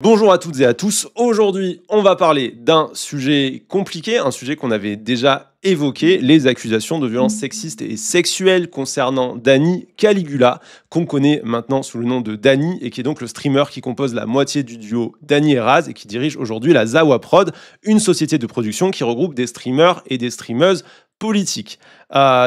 Bonjour à toutes et à tous. Aujourd'hui, on va parler d'un sujet compliqué, un sujet qu'on avait déjà évoqué, les accusations de violences sexistes et sexuelles concernant Dani Caligula, qu'on connaît maintenant sous le nom de Dani et qui est donc le streamer qui compose la moitié du duo Dani et Raz et qui dirige aujourd'hui la Zawa Prod, une société de production qui regroupe des streamers et des streameuses politiques.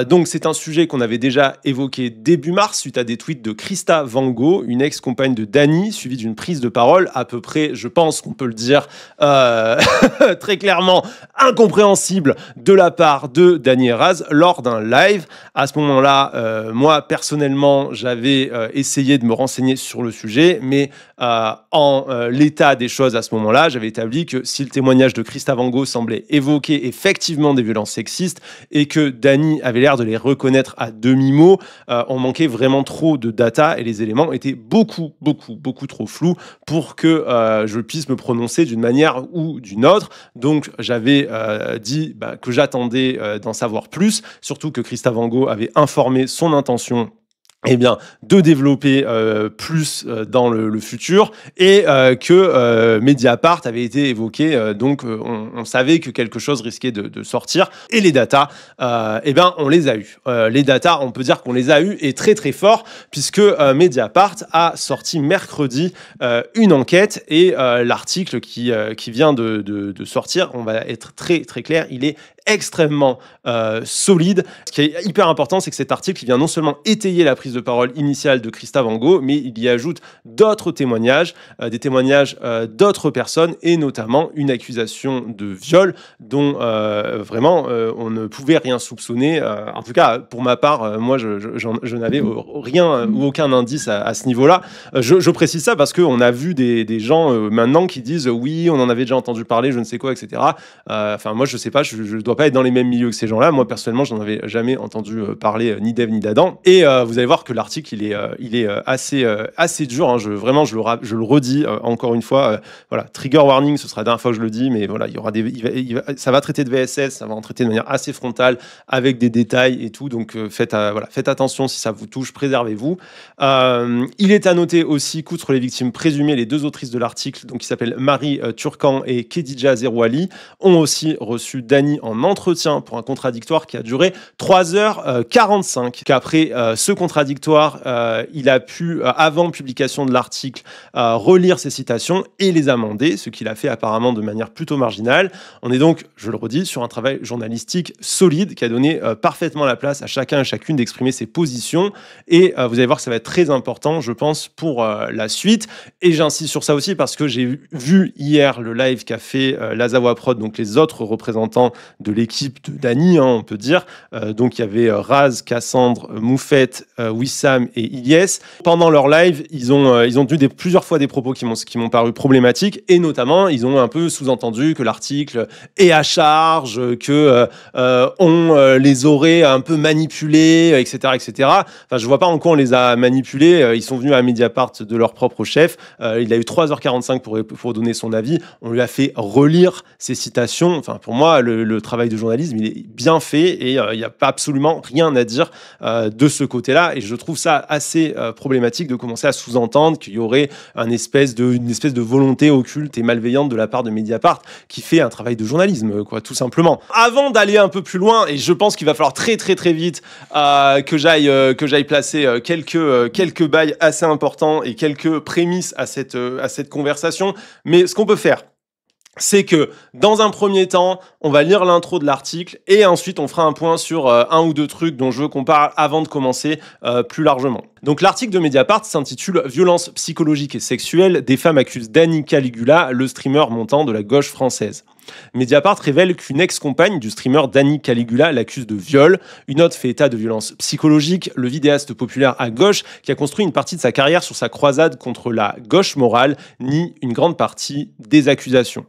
Donc c'est un sujet qu'on avait déjà évoqué début mars suite à des tweets de Christa Vango, une ex-compagne de Dani, suivie d'une prise de parole à peu près, je pense qu'on peut le dire très clairement, incompréhensible de la part de Dani et Raz lors d'un live. À ce moment-là, moi personnellement, j'avais essayé de me renseigner sur le sujet, mais en l'état des choses à ce moment-là, j'avais établi que si le témoignage de Christa Vango semblait évoquer effectivement des violences sexistes et que Dani avait l'air de les reconnaître à demi-mot, on manquait vraiment trop de data et les éléments étaient beaucoup trop flous pour que je puisse me prononcer d'une manière ou d'une autre. Donc j'avais dit que j'attendais d'en savoir plus, surtout que Christa Vango avait informé son intention de développer plus dans le futur et que Mediapart avait été évoqué, donc on savait que quelque chose risquait de sortir et les datas, on les a eu. Les datas, on peut dire qu'on les a eu et très fort puisque Mediapart a sorti mercredi une enquête et l'article qui vient de sortir, on va être très clair, il est extrêmement solide. Ce qui est hyper important, c'est que cet article il vient non seulement étayer la prise de parole initiale de Christa Vango, mais il y ajoute d'autres témoignages, des témoignages d'autres personnes, et notamment une accusation de viol dont on ne pouvait rien soupçonner. En tout cas, pour ma part, moi, je n'avais rien ou aucun indice à ce niveau-là. Je précise ça parce qu'on a vu des gens maintenant qui disent oui, on en avait déjà entendu parler, je ne sais quoi, etc. Moi, je sais pas, je dois pas être dans les mêmes milieux que ces gens-là. Moi, personnellement, je n'en avais jamais entendu parler ni d'Ève ni d'Adam. Et vous allez voir que l'article, il est assez dur. Hein. Je le redis encore une fois. Voilà, trigger warning, ce sera la dernière fois que je le dis, mais voilà, il y aura ça va traiter de VSS, ça va en traiter de manière assez frontale, avec des détails et tout. Donc faites attention si ça vous touche, préservez-vous. Il est à noter aussi qu'outre les victimes présumées, les deux autrices de l'article, donc qui s'appellent Marie Turcan et Khedija Zerouali, ont aussi reçu Dani en entretien pour un contradictoire qui a duré 3h45. Qu'après ce contradictoire, il a pu, avant publication de l'article, relire ses citations et les amender, ce qu'il a fait apparemment de manière plutôt marginale. On est donc, je le redis, sur un travail journalistique solide qui a donné parfaitement la place à chacun et chacune d'exprimer ses positions. Et vous allez voir que ça va être très important, je pense, pour la suite. Et j'insiste sur ça aussi parce que j'ai vu hier le live qu'a fait la Zawa Prod, donc les autres représentants de l'équipe de Dani, hein, on peut dire. Donc il y avait Raz, Cassandre, Moufette, Wissam et Ilyes. Pendant leur live, ils ont tenu plusieurs fois des propos qui m'ont paru problématiques, et notamment ils ont un peu sous-entendu que l'article est à charge, que on les aurait un peu manipulés, etc. Enfin, je vois pas en quoi on les a manipulés. Ils sont venus à Mediapart de leur propre chef. Il a eu 3h45 pour donner son avis. On lui a fait relire ses citations. Enfin, pour moi, le travail de journalisme, il est bien fait et il n'y a pas absolument rien à dire de ce côté-là. Et je trouve ça assez problématique de commencer à sous-entendre qu'il y aurait une espèce de volonté occulte et malveillante de la part de Mediapart qui fait un travail de journalisme, quoi, tout simplement. Avant d'aller un peu plus loin, et je pense qu'il va falloir très vite que j'aille placer quelques bails assez importants et quelques prémices à cette conversation. Mais ce qu'on peut faire, c'est que dans un premier temps, on va lire l'intro de l'article et ensuite on fera un point sur un ou deux trucs dont je veux qu'on parle avant de commencer plus largement. Donc l'article de Mediapart s'intitule « Violence psychologique et sexuelle, des femmes accusent Dani Caligula, le streamer montant de la gauche française ». Mediapart révèle qu'une ex-compagne du streamer Dani Caligula l'accuse de viol. Une autre fait état de violence psychologique. Le vidéaste populaire à gauche, qui a construit une partie de sa carrière sur sa croisade contre la gauche morale, nie une grande partie des accusations.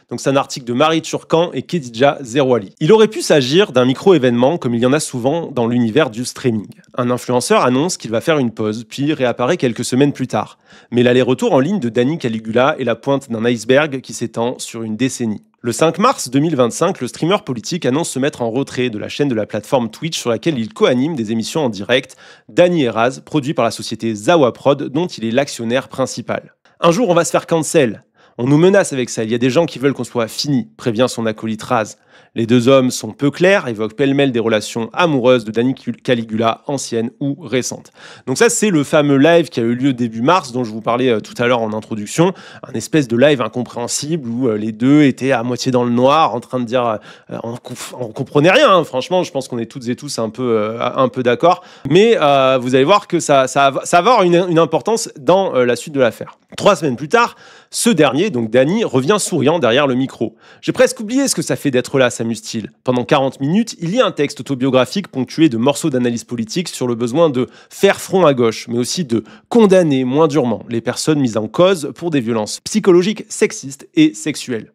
Donc c'est un article de Marie Turcan et Khedija Zerouali. Il aurait pu s'agir d'un micro-événement comme il y en a souvent dans l'univers du streaming. Un influenceur annonce qu'il va faire une pause, puis réapparaît quelques semaines plus tard. Mais l'aller-retour en ligne de Dani Caligula est la pointe d'un iceberg qui s'étend sur une décennie. Le 5 mars 2025, le streamer politique annonce se mettre en retrait de la chaîne de la plateforme Twitch sur laquelle il co-anime des émissions en direct, Dani et Raz, produit par la société Zawa Prod, dont il est l'actionnaire principal. Un jour, on va se faire cancel. On nous menace avec ça. Il y a des gens qui veulent qu'on soit fini, prévient son acolyte Raz. Les deux hommes sont peu clairs, évoquent pêle-mêle des relations amoureuses de Dani Caligula, anciennes ou récentes. Donc ça, c'est le fameux live qui a eu lieu début mars, dont je vous parlais tout à l'heure en introduction. Un espèce de live incompréhensible où les deux étaient à moitié dans le noir, en train de dire... on comprenait rien, hein. Franchement, je pense qu'on est toutes et tous un peu d'accord. Mais vous allez voir que ça va avoir une importance dans la suite de l'affaire. 3 semaines plus tard, ce dernier, donc Dani, revient souriant derrière le micro. J'ai presque oublié ce que ça fait d'être là, s'amuse-t-il. Pendant 40 minutes, il lit un texte autobiographique ponctué de morceaux d'analyse politique sur le besoin de faire front à gauche, mais aussi de condamner moins durement les personnes mises en cause pour des violences psychologiques, sexistes et sexuelles.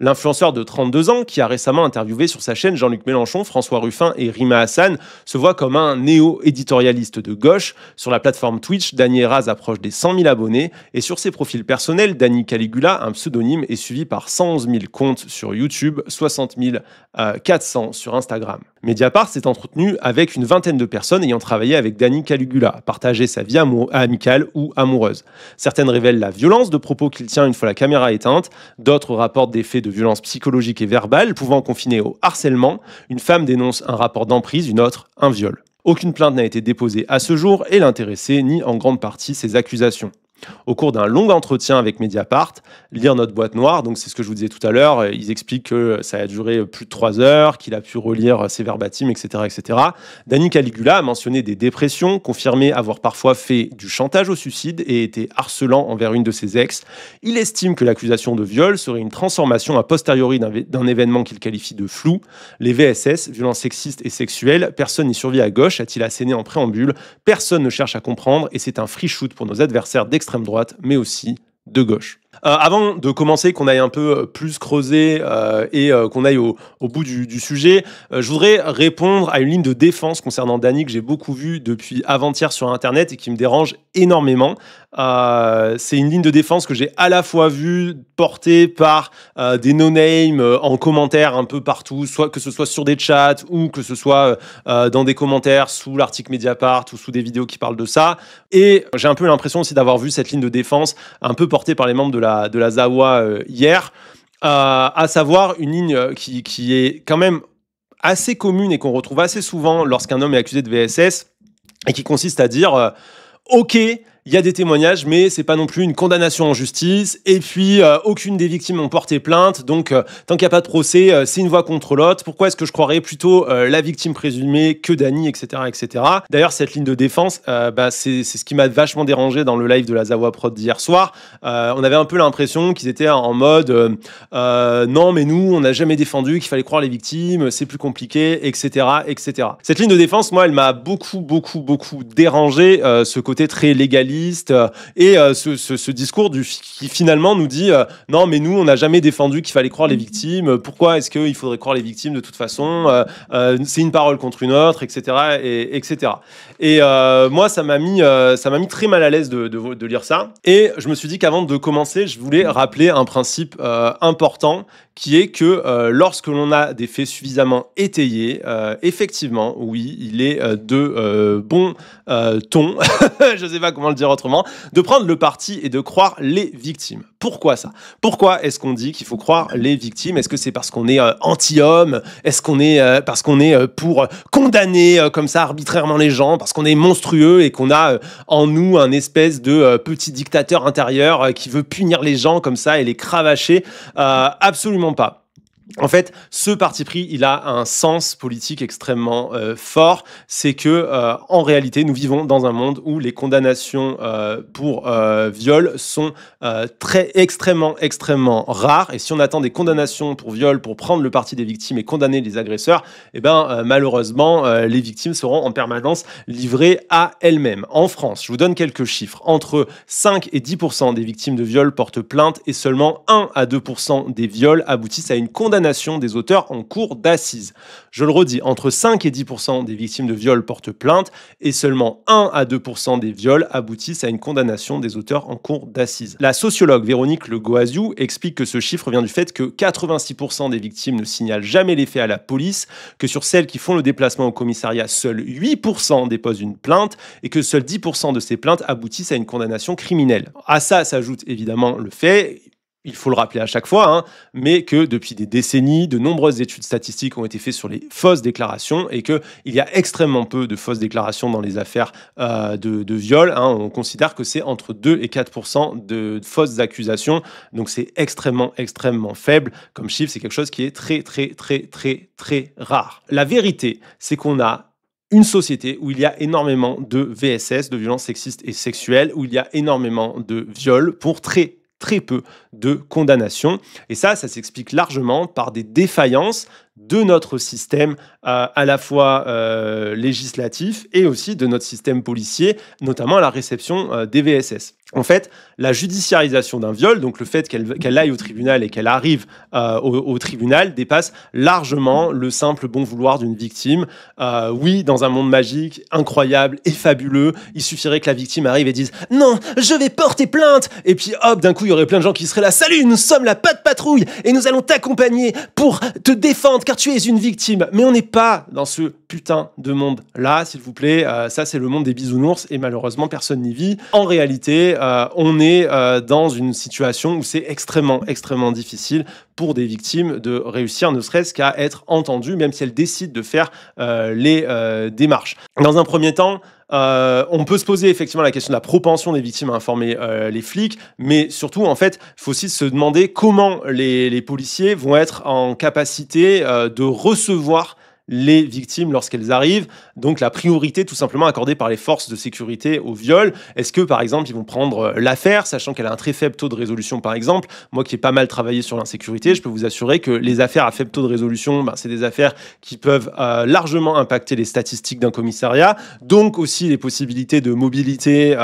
L'influenceur de 32 ans, qui a récemment interviewé sur sa chaîne Jean-Luc Mélenchon, François Ruffin et Rima Hassan, se voit comme un néo-éditorialiste de gauche. Sur la plateforme Twitch, Dani et Raz approche des 100 000 abonnés. Et sur ses profils personnels, Dani Caligula, un pseudonyme, est suivi par 111 000 comptes sur YouTube, 60 400 sur Instagram. Mediapart s'est entretenu avec une vingtaine de personnes ayant travaillé avec Dani Caligula, partagé sa vie amicale ou amoureuse. Certaines révèlent la violence de propos qu'il tient une fois la caméra éteinte, d'autres rapportent des faits de violence psychologique et verbale pouvant confiner au harcèlement. Une femme dénonce un rapport d'emprise, une autre un viol. Aucune plainte n'a été déposée à ce jour et l'intéressé nie en grande partie ces accusations. Au cours d'un long entretien avec Mediapart, lire notre boîte noire, donc c'est ce que je vous disais tout à l'heure, ils expliquent que ça a duré plus de 3 heures, qu'il a pu relire ses verbatims, etc., etc. Dani Caligula a mentionné des dépressions, confirmé avoir parfois fait du chantage au suicide et été harcelant envers une de ses ex. Il estime que l'accusation de viol serait une transformation a posteriori d'un événement qu'il qualifie de flou. Les VSS, violences sexistes et sexuelles, personne n'y survit à gauche, a-t-il asséné en préambule, personne ne cherche à comprendre et c'est un free shoot pour nos adversaires d'extrême droite, mais aussi de gauche. Avant de commencer, qu'on aille un peu plus creuser et qu'on aille au bout du sujet, je voudrais répondre à une ligne de défense concernant Dani que j'ai beaucoup vue depuis avant-hier sur Internet et qui me dérange énormément. C'est une ligne de défense que j'ai à la fois vue portée par des no-name en commentaire un peu partout, soit que ce soit sur des chats ou que ce soit dans des commentaires sous l'article Mediapart ou sous des vidéos qui parlent de ça. Et j'ai un peu l'impression aussi d'avoir vu cette ligne de défense un peu portée par les membres de la Zawa hier, à savoir une ligne qui est quand même assez commune et qu'on retrouve assez souvent lorsqu'un homme est accusé de VSS et qui consiste à dire ok, il y a des témoignages, mais c'est pas non plus une condamnation en justice. Et puis, aucune des victimes n'ont porté plainte. Donc, tant qu'il n'y a pas de procès, c'est une voix contre l'autre. Pourquoi est-ce que je croirais plutôt la victime présumée que Dani, etc., etc. D'ailleurs, cette ligne de défense, c'est ce qui m'a vachement dérangé dans le live de la Zawa Prod d'hier soir. On avait un peu l'impression qu'ils étaient en mode non, mais nous, on n'a jamais défendu qu'il fallait croire les victimes, c'est plus compliqué, etc., etc. Cette ligne de défense, moi, elle m'a beaucoup dérangé, ce côté très légaliste. Et ce discours qui finalement nous dit non mais nous on n'a jamais défendu qu'il fallait croire les victimes, pourquoi est-ce qu'il faudrait croire les victimes de toute façon, c'est une parole contre une autre, etc., etc. Et moi ça m'a mis très mal à l'aise de lire ça, et je me suis dit qu'avant de commencer je voulais rappeler un principe important qui est que lorsque l'on a des faits suffisamment étayés, effectivement, oui, il est de bon ton, je ne sais pas comment le dire autrement, de prendre le parti et de croire les victimes. Pourquoi ça ? Pourquoi est-ce qu'on dit qu'il faut croire les victimes ? Est-ce que c'est parce qu'on est anti-homme ? Est-ce qu'on est parce qu'on est pour condamner comme ça arbitrairement les gens ? Parce qu'on est monstrueux et qu'on a en nous un espèce de petit dictateur intérieur qui veut punir les gens comme ça et les cravacher ? Absolument pas. En fait, ce parti pris, il a un sens politique extrêmement fort. C'est que, en réalité, nous vivons dans un monde où les condamnations pour viol sont extrêmement rares. Et si on attend des condamnations pour viol pour prendre le parti des victimes et condamner les agresseurs, eh ben, malheureusement, les victimes seront en permanence livrées à elles-mêmes. En France, je vous donne quelques chiffres. Entre 5 et 10% des victimes de viol portent plainte et seulement 1 à 2% des viols aboutissent à une condamnation condamnation des auteurs en cour d'assises. Je le redis, entre 5 et 10% des victimes de viol portent plainte et seulement 1 à 2% des viols aboutissent à une condamnation des auteurs en cour d'assises. La sociologue Véronique Le Goaziou explique que ce chiffre vient du fait que 86% des victimes ne signalent jamais les faits à la police, que sur celles qui font le déplacement au commissariat, seuls 8% déposent une plainte et que seuls 10% de ces plaintes aboutissent à une condamnation criminelle. À ça s'ajoute évidemment le fait, il faut le rappeler à chaque fois, mais que depuis des décennies, de nombreuses études statistiques ont été faites sur les fausses déclarations et qu'il y a extrêmement peu de fausses déclarations dans les affaires de viol. On considère que c'est entre 2 et 4% de fausses accusations. Donc c'est extrêmement, extrêmement faible comme chiffre. C'est quelque chose qui est très, très, très, très, très rare. La vérité, c'est qu'on a une société où il y a énormément de VSS, de violences sexistes et sexuelles, où il y a énormément de viols pour très peu de condamnations. Et ça s'explique largement par des défaillances de notre système à la fois législatif et aussi de notre système policier, notamment à la réception des VSS. En fait, la judiciarisation d'un viol, donc le fait qu'elle aille au tribunal et qu'elle arrive au tribunal, dépasse largement le simple bon vouloir d'une victime. Oui, dans un monde magique, incroyable et fabuleux, il suffirait que la victime arrive et dise « Non, je vais porter plainte !» Et puis hop, d'un coup, il y aurait plein de gens qui seraient là « Salut, nous sommes la Patte Patrouille et nous allons t'accompagner pour te défendre car tu es une victime. » Mais on n'est pas dans ce putain de monde-là, s'il vous plaît. Ça, c'est le monde des bisounours et malheureusement, personne n'y vit. En réalité, on est dans une situation où c'est extrêmement, extrêmement difficile pour des victimes de réussir ne serait-ce qu'à être entendues, même si elles décident de faire les démarches. Dans un premier temps, on peut se poser effectivement la question de la propension des victimes à informer les flics, mais surtout, en fait, il faut aussi se demander comment les policiers vont être en capacité de recevoir les victimes lorsqu'elles arrivent, donc la priorité tout simplement accordée par les forces de sécurité au viol. Est-ce que par exemple ils vont prendre l'affaire, sachant qu'elle a un très faible taux de résolution par exemple? Moi qui ai pas mal travaillé sur l'insécurité, je peux vous assurer que les affaires à faible taux de résolution, c'est des affaires qui peuvent largement impacter les statistiques d'un commissariat, donc aussi les possibilités de mobilité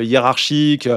hiérarchique,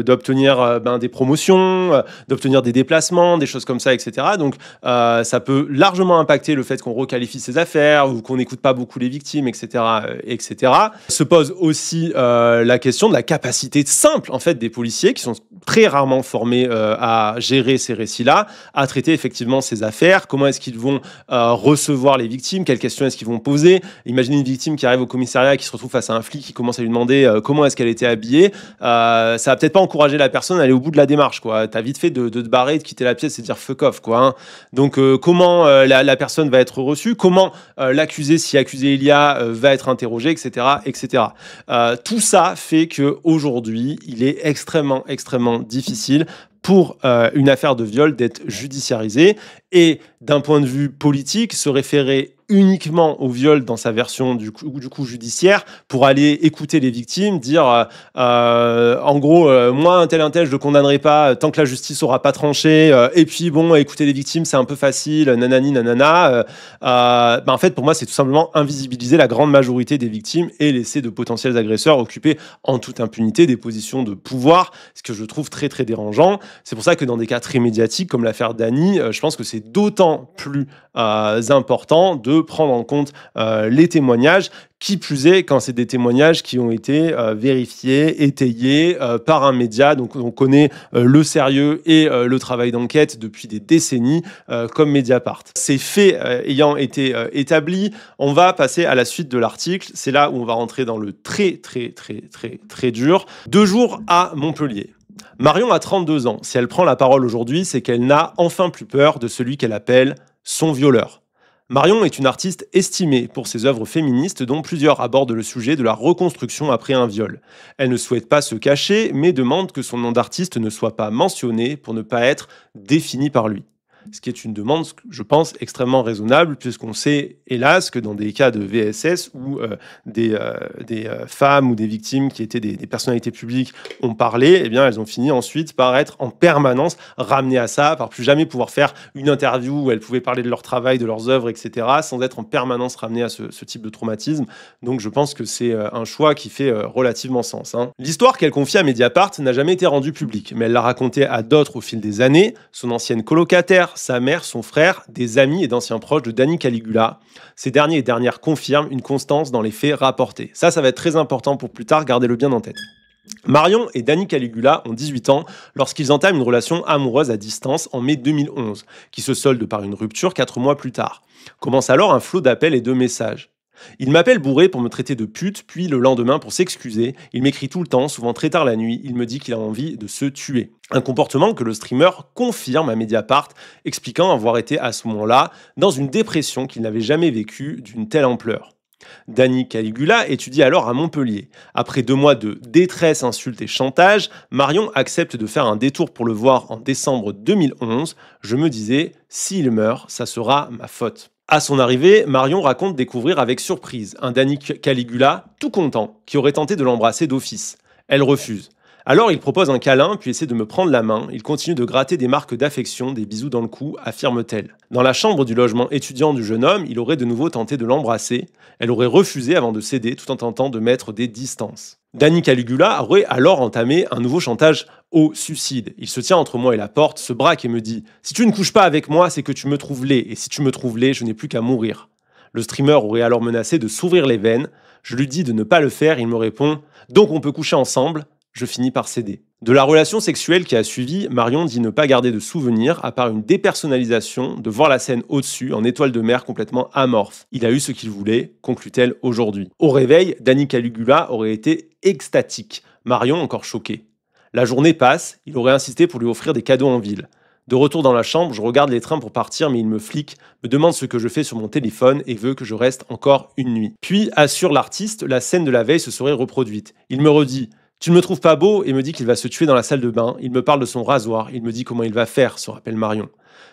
d'obtenir des promotions, d'obtenir des déplacements, des choses comme ça, etc. Donc ça peut largement impacter le fait qu'on requalifie ses affaires ou qu'on n'écoute pas beaucoup les victimes, etc., etc. Se pose aussi la question de la capacité simple en fait des policiers qui sont très rarement formés à gérer ces récits-là, à traiter effectivement ces affaires. Comment est-ce qu'ils vont recevoir les victimes? Quelles questions est-ce qu'ils vont poser? Imaginez une victime qui arrive au commissariat, qui se retrouve face à un flic qui commence à lui demander comment est-ce qu'elle était habillée. Ça va peut-être pas encourager la personne à aller au bout de la démarche, quoi. T'as vite fait de te barrer, de quitter la pièce et de dire fuck off, quoi. Donc comment la personne va être reçue, comment l'accusé, si accusé il y a, va être interrogé, etc., etc. Tout ça fait qu'aujourd'hui, il est extrêmement, extrêmement difficile pour une affaire de viol d'être judiciarisée et d'un point de vue politique, se référer uniquement au viol dans sa version du coup judiciaire pour aller écouter les victimes, dire en gros moi un tel je le condamnerai pas tant que la justice aura pas tranché et puis bon écouter les victimes c'est un peu facile nanani nanana en fait pour moi c'est tout simplement invisibiliser la grande majorité des victimes et laisser de potentiels agresseurs occuper en toute impunité des positions de pouvoir, ce que je trouve très très dérangeant. C'est pour ça que dans des cas très médiatiques comme l'affaire Dany, je pense que c'est d'autant plus important de prendre en compte les témoignages, qui plus est quand c'est des témoignages qui ont été vérifiés, étayés par un média, donc on connaît le sérieux et le travail d'enquête depuis des décennies comme Mediapart. Ces faits ayant été établis, on va passer à la suite de l'article, c'est là où on va rentrer dans le très très très très très dur. 2 jours à Montpellier. Marion a 32 ans. Si elle prend la parole aujourd'hui, c'est qu'elle n'a enfin plus peur de celui qu'elle appelle son violeur. Marion est une artiste estimée pour ses œuvres féministes dont plusieurs abordent le sujet de la reconstruction après un viol. Elle ne souhaite pas se cacher, mais demande que son nom d'artiste ne soit pas mentionné pour ne pas être défini par lui. ce qui est une demande, je pense, extrêmement raisonnable, puisqu'on sait, hélas, que dans des cas de VSS où des femmes ou des victimes qui étaient des personnalités publiques ont parlé, eh bien, elles ont fini ensuite par être en permanence ramenées à ça, par plus jamais pouvoir faire une interview où elles pouvaient parler de leur travail, de leurs œuvres, etc., sans être en permanence ramenées à ce type de traumatisme. Donc, je pense que c'est un choix qui fait relativement sens. L'histoire qu'elle confie à Mediapart n'a jamais été rendue publique, mais elle l'a racontée à d'autres au fil des années, son ancienne colocataire, sa mère, son frère, des amis et d'anciens proches de Dani Caligula. Ces derniers et dernières confirment une constance dans les faits rapportés. Ça va être très important pour plus tard, gardez-le bien en tête. Marion et Dani Caligula ont 18 ans lorsqu'ils entament une relation amoureuse à distance en mai 2011, qui se solde par une rupture 4 mois plus tard. Commence alors un flot d'appels et de messages. Il m'appelle bourré pour me traiter de pute, puis le lendemain pour s'excuser. Il m'écrit tout le temps, souvent très tard la nuit. Il me dit qu'il a envie de se tuer. Un comportement que le streamer confirme à Mediapart, expliquant avoir été à ce moment-là dans une dépression qu'il n'avait jamais vécue d'une telle ampleur. Dani Caligula étudie alors à Montpellier. Après 2 mois de détresse, insultes et chantage, Marion accepte de faire un détour pour le voir en décembre 2011. Je me disais, s'il meurt, ça sera ma faute. À son arrivée, Marion raconte découvrir avec surprise un Dani Caligula tout content qui aurait tenté de l'embrasser d'office. Elle refuse. Alors il propose un câlin puis essaie de me prendre la main. Il continue de gratter des marques d'affection, des bisous dans le cou, affirme-t-elle. Dans la chambre du logement étudiant du jeune homme, il aurait de nouveau tenté de l'embrasser. Elle aurait refusé avant de céder tout en tentant de mettre des distances. Dani Caligula aurait alors entamé un nouveau chantage au suicide. Il se tient entre moi et la porte, se braque et me dit « Si tu ne couches pas avec moi, c'est que tu me trouves laid, et si tu me trouves laid, je n'ai plus qu'à mourir. » Le streamer aurait alors menacé de s'ouvrir les veines. Je lui dis de ne pas le faire, il me répond « Donc on peut coucher ensemble ?» Je finis par céder. De la relation sexuelle qui a suivi, Marion dit ne pas garder de souvenirs, à part une dépersonnalisation, de voir la scène au-dessus, en étoile de mer complètement amorphe. Il a eu ce qu'il voulait, conclut-elle aujourd'hui. Au réveil, Dani Caligula aurait été extatique. Marion encore choquée. La journée passe, il aurait insisté pour lui offrir des cadeaux en ville. De retour dans la chambre, je regarde les trains pour partir, mais il me flique, me demande ce que je fais sur mon téléphone et veut que je reste encore une nuit. Puis, assure l'artiste, la scène de la veille se serait reproduite. Il me redit « Tu ne me trouves pas beau ?» et me dit qu'il va se tuer dans la salle de bain. Il me parle de son rasoir, il me dit comment il va faire, se rappelle Marion.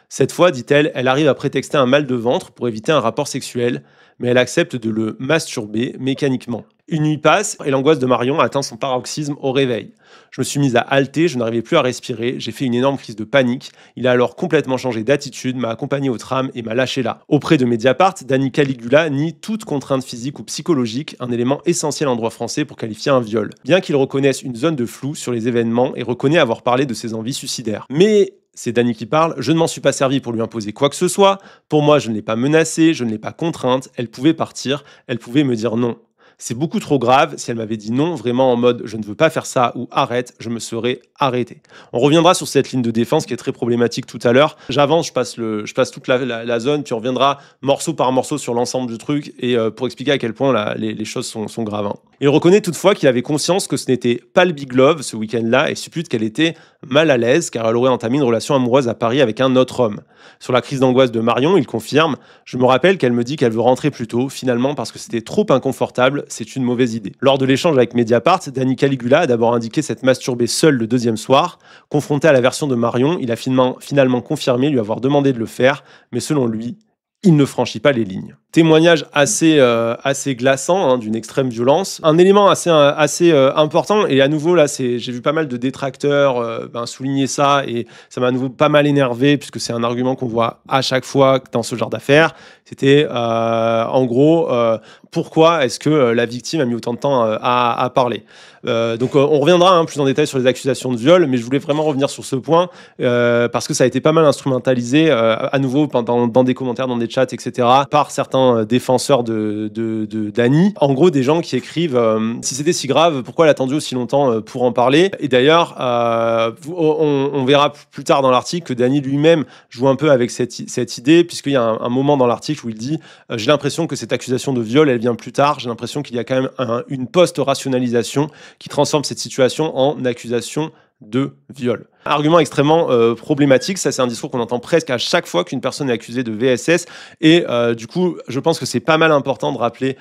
Cette fois, dit-elle, elle arrive à prétexter un mal de ventre pour éviter un rapport sexuel, mais elle accepte de le masturber mécaniquement. Une nuit passe et l'angoisse de Marion atteint son paroxysme au réveil. Je me suis mise à halter, je n'arrivais plus à respirer, j'ai fait une énorme crise de panique. Il a alors complètement changé d'attitude, m'a accompagné au tram et m'a lâché là. Auprès de Mediapart, Dani Caligula nie toute contrainte physique ou psychologique, un élément essentiel en droit français pour qualifier un viol. Bien qu'il reconnaisse une zone de flou sur les événements et reconnaît avoir parlé de ses envies suicidaires. Mais c'est Dani qui parle, je ne m'en suis pas servi pour lui imposer quoi que ce soit. Pour moi, je ne l'ai pas menacée, je ne l'ai pas contrainte, elle pouvait partir, elle pouvait me dire non. C'est beaucoup trop grave. Si elle m'avait dit non, vraiment en mode je ne veux pas faire ça ou arrête, je me serais arrêté. On reviendra sur cette ligne de défense qui est très problématique tout à l'heure. J'avance, je passe toute la zone, tu reviendras morceau par morceau sur l'ensemble du truc et pour expliquer à quel point les choses sont graves. Il reconnaît toutefois qu'il avait conscience que ce n'était pas le Big Love ce week-end-là et suppute qu'elle était mal à l'aise car elle aurait entamé une relation amoureuse à Paris avec un autre homme. Sur la crise d'angoisse de Marion, il confirme « Je me rappelle qu'elle me dit qu'elle veut rentrer plus tôt, finalement parce que c'était trop inconfortable, c'est une mauvaise idée. » Lors de l'échange avec Mediapart, Dani Caligula a d'abord indiqué s'être masturbé seul le deuxième soir. Confronté à la version de Marion, il a finalement confirmé lui avoir demandé de le faire, mais selon lui, il ne franchit pas les lignes. Témoignage assez glaçant d'une extrême violence. Un élément assez important, et à nouveau, là, j'ai vu pas mal de détracteurs souligner ça, et ça m'a à nouveau pas mal énervé, puisque c'est un argument qu'on voit à chaque fois dans ce genre d'affaires. C'était, en gros, pourquoi est-ce que la victime a mis autant de temps à parler. Donc on reviendra plus en détail sur les accusations de viol, mais je voulais vraiment revenir sur ce point, parce que ça a été pas mal instrumentalisé, à nouveau, dans des commentaires, dans des chats, etc., par certains défenseurs de Dani. En gros, des gens qui écrivent si c'était si grave, pourquoi elle a attendu aussi longtemps pour en parler. Et d'ailleurs, on verra plus tard dans l'article que Dani lui-même joue un peu avec cette idée, puisqu'il y a un moment dans l'article où il dit j'ai l'impression que cette accusation de viol, elle vient plus tard. J'ai l'impression qu'il y a quand même une post-rationalisation qui transforme cette situation en accusation de viol. Argument extrêmement problématique, ça c'est un discours qu'on entend presque à chaque fois qu'une personne est accusée de VSS et du coup je pense que c'est pas mal important de rappeler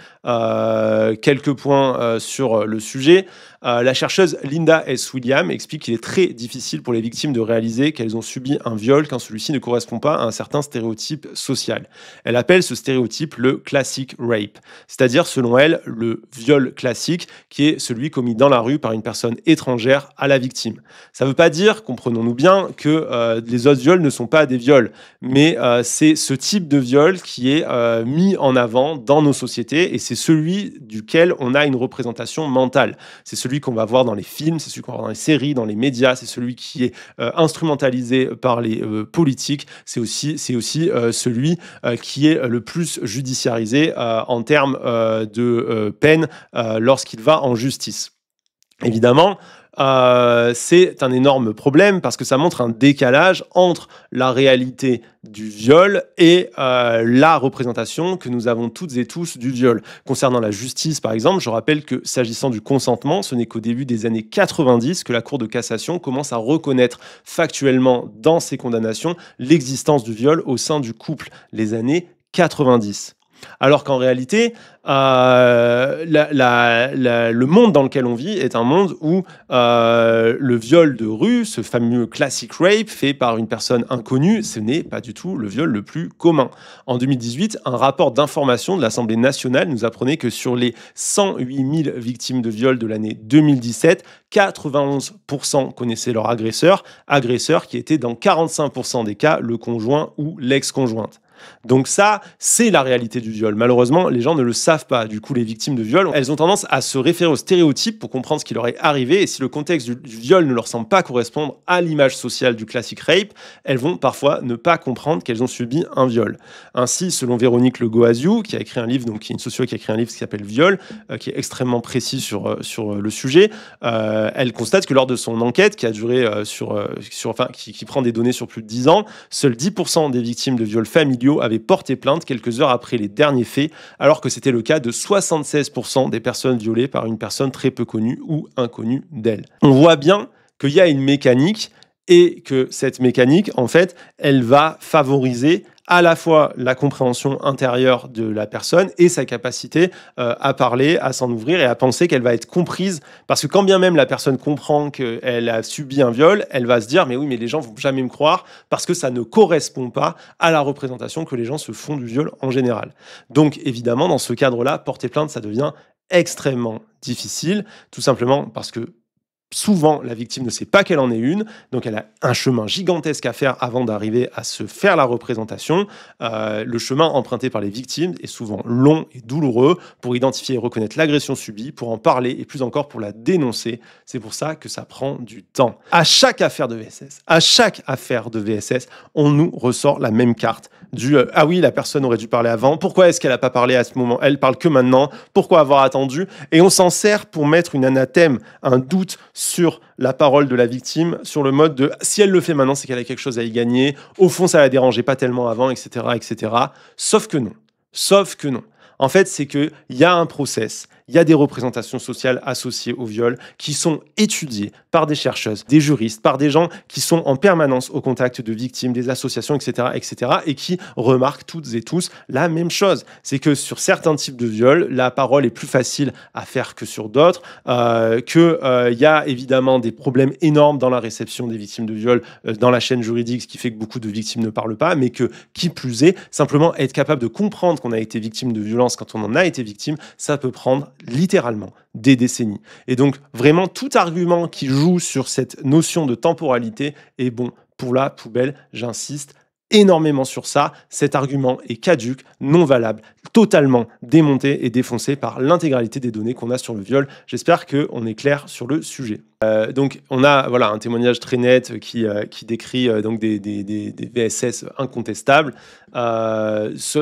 quelques points sur le sujet. La chercheuse Linda S. Williams explique qu'il est très difficile pour les victimes de réaliser qu'elles ont subi un viol quand celui-ci ne correspond pas à un certain stéréotype social. Elle appelle ce stéréotype le classic rape, c'est-à-dire selon elle le viol classique qui est celui commis dans la rue par une personne étrangère à la victime. Ça ne veut pas dire, comprenons-nous bien, que les autres viols ne sont pas des viols, mais c'est ce type de viol qui est mis en avant dans nos sociétés et c'est celui duquel on a une représentation mentale. C'est celui qu'on va voir dans les films, c'est celui qu'on va voir dans les séries, dans les médias, c'est celui qui est instrumentalisé par les politiques, c'est aussi celui qui est le plus judiciarisé en termes de peine lorsqu'il va en justice. Évidemment, c'est un énorme problème parce que ça montre un décalage entre la réalité du viol et la représentation que nous avons toutes et tous du viol. Concernant la justice, par exemple, je rappelle que s'agissant du consentement, ce n'est qu'au début des années 90 que la Cour de cassation commence à reconnaître factuellement dans ses condamnations l'existence du viol au sein du couple, les années 90. Alors qu'en réalité, le monde dans lequel on vit est un monde où le viol de rue, ce fameux classic rape fait par une personne inconnue, ce n'est pas du tout le viol le plus commun. En 2018, un rapport d'information de l'Assemblée nationale nous apprenait que sur les 108 000 victimes de viol de l'année 2017, 91% connaissaient leur agresseur qui était dans 45% des cas le conjoint ou l'ex-conjointe. Donc ça, c'est la réalité du viol. Malheureusement, les gens ne le savent pas. Du coup, les victimes de viol, elles ont tendance à se référer aux stéréotypes pour comprendre ce qui leur est arrivé. Et si le contexte du viol ne leur semble pas correspondre à l'image sociale du classic rape, elles vont parfois ne pas comprendre qu'elles ont subi un viol. Ainsi, selon Véronique Legoaziou, qui a écrit un livre, donc qui est une sociologue qui a écrit un livre qui s'appelle Viol, qui est extrêmement précis sur le sujet, elle constate que lors de son enquête, qui a duré qui prend des données sur plus de 10 ans, seuls 10% des victimes de viols familiaux avaient porté plainte quelques heures après les derniers faits, alors que c'était le cas de 76% des personnes violées par une personne très peu connue ou inconnue d'elle. On voit bien qu'il y a une mécanique et que cette mécanique, en fait, elle va favoriser à la fois la compréhension intérieure de la personne et sa capacité à parler, à s'en ouvrir et à penser qu'elle va être comprise. Parce que quand bien même la personne comprend qu'elle a subi un viol, elle va se dire « mais oui, mais les gens vont jamais me croire parce que ça ne correspond pas à la représentation que les gens se font du viol en général ». Donc évidemment, dans ce cadre-là, porter plainte, ça devient extrêmement difficile, tout simplement parce que souvent, la victime ne sait pas qu'elle en est une, donc elle a un chemin gigantesque à faire avant d'arriver à se faire la représentation. Le chemin emprunté par les victimes est souvent long et douloureux pour identifier et reconnaître l'agression subie, pour en parler et plus encore pour la dénoncer. C'est pour ça que ça prend du temps. À chaque affaire de VSS, on nous ressort la même carte du « ah oui, la personne aurait dû parler avant, pourquoi est-ce qu'elle n'a pas parlé à ce moment, elle parle que maintenant, pourquoi avoir attendu ?» Et on s'en sert pour mettre une anathème, un doute sur la parole de la victime, sur le mode de si elle le fait maintenant, c'est qu'elle a quelque chose à y gagner. Au fond, ça la dérangeait pas tellement avant, etc., etc. Sauf que non. En fait, c'est qu'il y a un process, il y a des représentations sociales associées au viol qui sont étudiées par des chercheuses, des juristes, par des gens qui sont en permanence au contact de victimes, des associations, etc., etc., et qui remarquent toutes et tous la même chose. C'est que sur certains types de viols, la parole est plus facile à faire que sur d'autres, qu'il y a évidemment des problèmes énormes dans la réception des victimes de viol dans la chaîne juridique, ce qui fait que beaucoup de victimes ne parlent pas, mais que, qui plus est, simplement être capable de comprendre qu'on a été victime de violence quand on en a été victime, ça peut prendre littéralement des décennies. Et donc, vraiment, tout argument qui joue sur cette notion de temporalité est bon pour la poubelle, j'insiste énormément sur ça. Cet argument est caduque, non valable, totalement démonté et défoncé par l'intégralité des données qu'on a sur le viol. J'espère qu'on est clair sur le sujet. Donc, on a un témoignage très net qui décrit donc des VSS incontestables.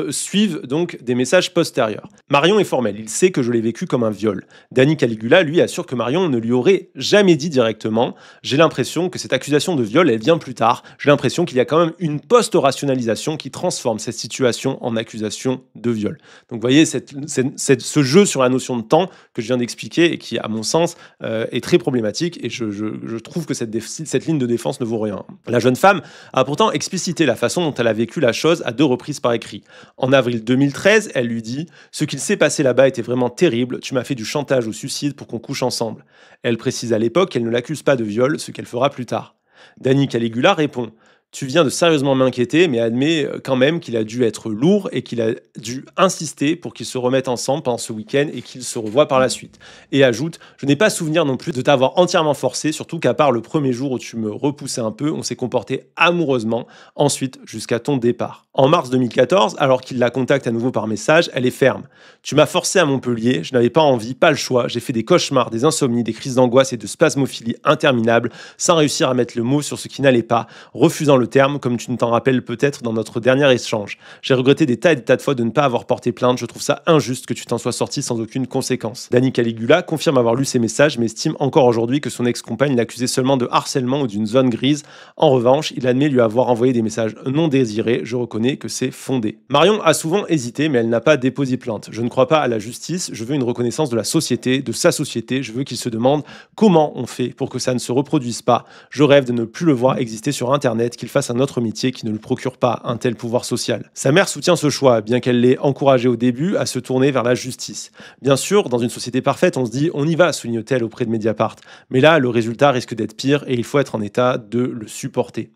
suivent donc des messages postérieurs. Marion est formelle, il sait que je l'ai vécu comme un viol. Danny Caligula, lui, assure que Marion ne lui aurait jamais dit directement. J'ai l'impression que cette accusation de viol, elle vient plus tard. J'ai l'impression qu'il y a quand même une post-rationalisation qui transforme cette situation en accusation de viol. Donc vous voyez, ce jeu sur la notion de temps que je viens d'expliquer et qui, à mon sens, est très problématique, et je trouve que cette ligne de défense ne vaut rien. La jeune femme a pourtant explicité la façon dont elle a vécu la chose à 2 reprises par écrit. En avril 2013, elle lui dit « Ce qu'il s'est passé là-bas était vraiment terrible, tu m'as fait du chantage au suicide pour qu'on couche ensemble ». Elle précise à l'époque qu'elle ne l'accuse pas de viol, ce qu'elle fera plus tard. Danny Caligula répond « Tu viens de sérieusement m'inquiéter, mais admets quand même qu'il a dû être lourd et qu'il a dû insister pour qu'ils se remettent ensemble pendant ce week-end et qu'ils se revoient par la suite. » Et ajoute « Je n'ai pas souvenir non plus de t'avoir entièrement forcé, surtout qu'à part le premier jour où tu me repoussais un peu, on s'est comporté amoureusement, ensuite jusqu'à ton départ. » En mars 2014, alors qu'il la contacte à nouveau par message, elle est ferme. « Tu m'as forcé à Montpellier, je n'avais pas envie, pas le choix, j'ai fait des cauchemars, des insomnies, des crises d'angoisse et de spasmophilie interminables, sans réussir à mettre le mot sur ce qui n'allait pas, refusant le terme, comme tu ne t'en rappelles peut-être dans notre dernier échange. J'ai regretté des tas et des tas de fois de ne pas avoir porté plainte, je trouve ça injuste que tu t'en sois sorti sans aucune conséquence. » Danny Caligula confirme avoir lu ces messages, mais estime encore aujourd'hui que son ex-compagne l'accusait seulement de harcèlement ou d'une zone grise. En revanche, il admet lui avoir envoyé des messages non désirés, je reconnais que c'est fondé. Marion a souvent hésité, mais elle n'a pas déposé plainte. Je ne crois pas à la justice, je veux une reconnaissance de la société, de sa société, je veux qu'il se demande comment on fait pour que ça ne se reproduise pas. Je rêve de ne plus le voir exister sur Internet, qu'il fasse un autre métier qui ne lui procure pas un tel pouvoir social. Sa mère soutient ce choix, bien qu'elle l'ait encouragé au début à se tourner vers la justice. Bien sûr, dans une société parfaite, on se dit on y va, souligne-t-elle auprès de Mediapart. Mais là, le résultat risque d'être pire et il faut être en état de le supporter.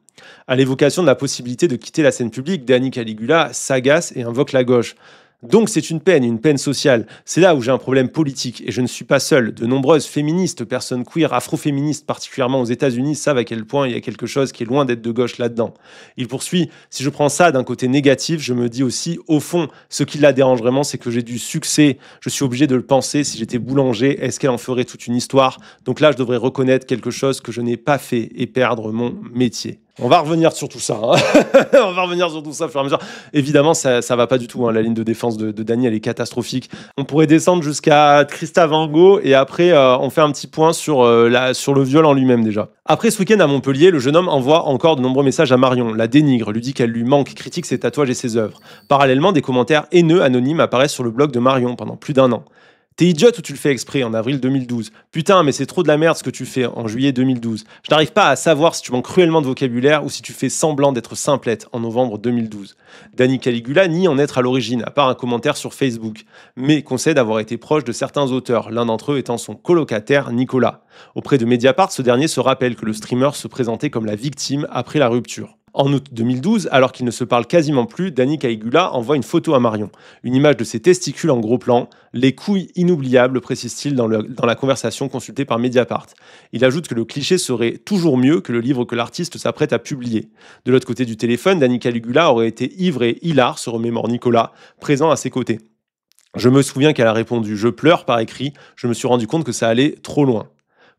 À l'évocation de la possibilité de quitter la scène publique, Danny Caligula s'agace et invoque la gauche. Donc c'est une peine sociale. C'est là où j'ai un problème politique, et je ne suis pas seul. De nombreuses féministes, personnes queer, afroféministes, particulièrement aux États-Unis, savent à quel point il y a quelque chose qui est loin d'être de gauche là-dedans. Il poursuit, si je prends ça d'un côté négatif, je me dis aussi, au fond, ce qui la dérange vraiment, c'est que j'ai du succès. Je suis obligé de le penser. Si j'étais boulanger, est-ce qu'elle en ferait toute une histoire? Donc là, je devrais reconnaître quelque chose que je n'ai pas fait et perdre mon métier. On va revenir sur tout ça. On va revenir sur tout ça au fur et à mesure. Évidemment, ça va pas du tout. La ligne de défense de Danny, elle est catastrophique. On pourrait descendre jusqu'à Christa Van Gogh et après, on fait un petit point sur le viol en lui-même déjà. Après ce week-end à Montpellier, le jeune homme envoie encore de nombreux messages à Marion, la dénigre, lui dit qu'elle lui manque, critique ses tatouages et ses œuvres. Parallèlement, des commentaires haineux anonymes apparaissent sur le blog de Marion pendant plus d'1 an. T'es idiote ou tu le fais exprès en avril 2012. Putain, mais c'est trop de la merde ce que tu fais en juillet 2012. Je n'arrive pas à savoir si tu manques cruellement de vocabulaire ou si tu fais semblant d'être simplette en novembre 2012. Danny Caligula nie en être à l'origine, à part un commentaire sur Facebook, mais concède avoir été proche de certains auteurs, l'un d'entre eux étant son colocataire Nicolas. Auprès de Mediapart, ce dernier se rappelle que le streamer se présentait comme la victime après la rupture. En août 2012, alors qu'ils ne se parlent quasiment plus, Danny Caligula envoie une photo à Marion. Une image de ses testicules en gros plan. Les couilles inoubliables, précise-t-il dans la conversation consultée par Mediapart. Il ajoute que le cliché serait toujours mieux que le livre que l'artiste s'apprête à publier. De l'autre côté du téléphone, Danny Caligula aurait été ivre et hilar, se remémore Nicolas, présent à ses côtés. Je me souviens qu'elle a répondu « Je pleure » par écrit. Je me suis rendu compte que ça allait trop loin.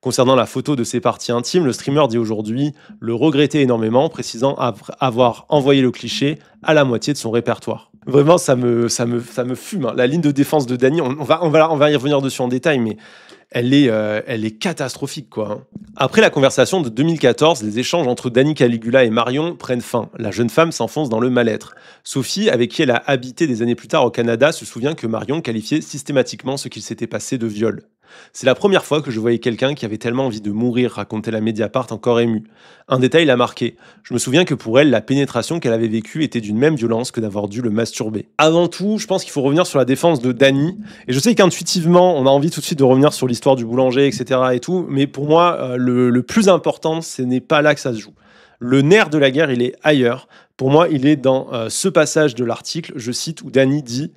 Concernant la photo de ses parties intimes, le streamer dit aujourd'hui le regretter énormément, précisant avoir envoyé le cliché à la moitié de son répertoire. Vraiment, ça me fume. La ligne de défense de Danny, on va y revenir dessus en détail, mais elle est catastrophique, quoi. Après la conversation de 2014, les échanges entre Danny Caligula et Marion prennent fin. La jeune femme s'enfonce dans le mal-être. Sophie, avec qui elle a habité des années plus tard au Canada, se souvient que Marion qualifiait systématiquement ce qu'il s'était passé de viol. C'est la première fois que je voyais quelqu'un qui avait tellement envie de mourir, racontait la Mediapart encore émue. Un détail l'a marqué. Je me souviens que pour elle, la pénétration qu'elle avait vécue était d'une même violence que d'avoir dû le masturber. Avant tout, je pense qu'il faut revenir sur la défense de Danny. Et je sais qu'intuitivement, on a envie tout de suite de revenir sur l'histoire du boulanger, etc. et tout. Mais pour moi, le plus important, ce n'est pas là que ça se joue. Le nerf de la guerre, il est ailleurs. Pour moi, il est dans ce passage de l'article, je cite, où Danny dit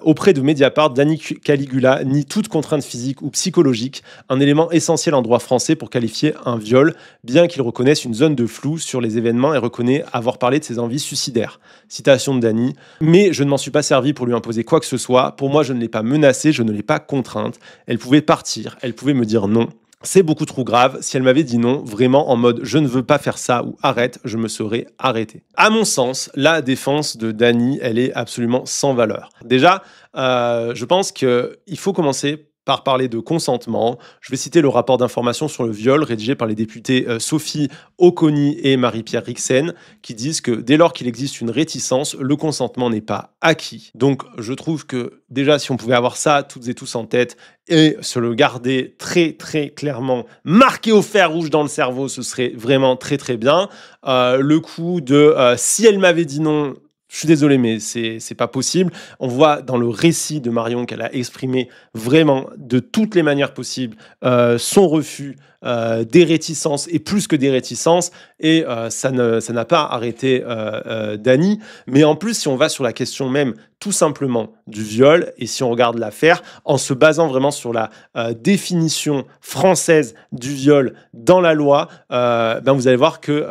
auprès de Mediapart, Danny Caligula nie toute contrainte physique ou psychologique, un élément essentiel en droit français pour qualifier un viol, bien qu'il reconnaisse une zone de flou sur les événements et reconnaît avoir parlé de ses envies suicidaires. Citation de Danny. Mais je ne m'en suis pas servi pour lui imposer quoi que ce soit. Pour moi, je ne l'ai pas menacée, je ne l'ai pas contrainte. Elle pouvait partir, elle pouvait me dire non. C'est beaucoup trop grave. Si elle m'avait dit non, vraiment en mode je ne veux pas faire ça ou arrête, je me serais arrêté. À mon sens, la défense de Dany, elle est absolument sans valeur. Déjà, je pense qu'il faut commencer par parler de consentement. Je vais citer le rapport d'information sur le viol rédigé par les députés Sophie Auconie et Marie-Pierre Rixen, qui disent que dès lors qu'il existe une réticence, le consentement n'est pas acquis. Donc je trouve que déjà, si on pouvait avoir ça toutes et tous en tête et se le garder très très clairement marqué au fer rouge dans le cerveau, ce serait vraiment très très bien. Le coup de si elle m'avait dit non, je suis désolé, mais c'est pas possible. On voit dans le récit de Marion qu'elle a exprimé vraiment de toutes les manières possibles son refus, des réticences et plus que des réticences. Et ça n'a pas arrêté Dany. Mais en plus, si on va sur la question même tout simplement du viol, et si on regarde l'affaire, en se basant vraiment sur la définition française du viol dans la loi, vous allez voir que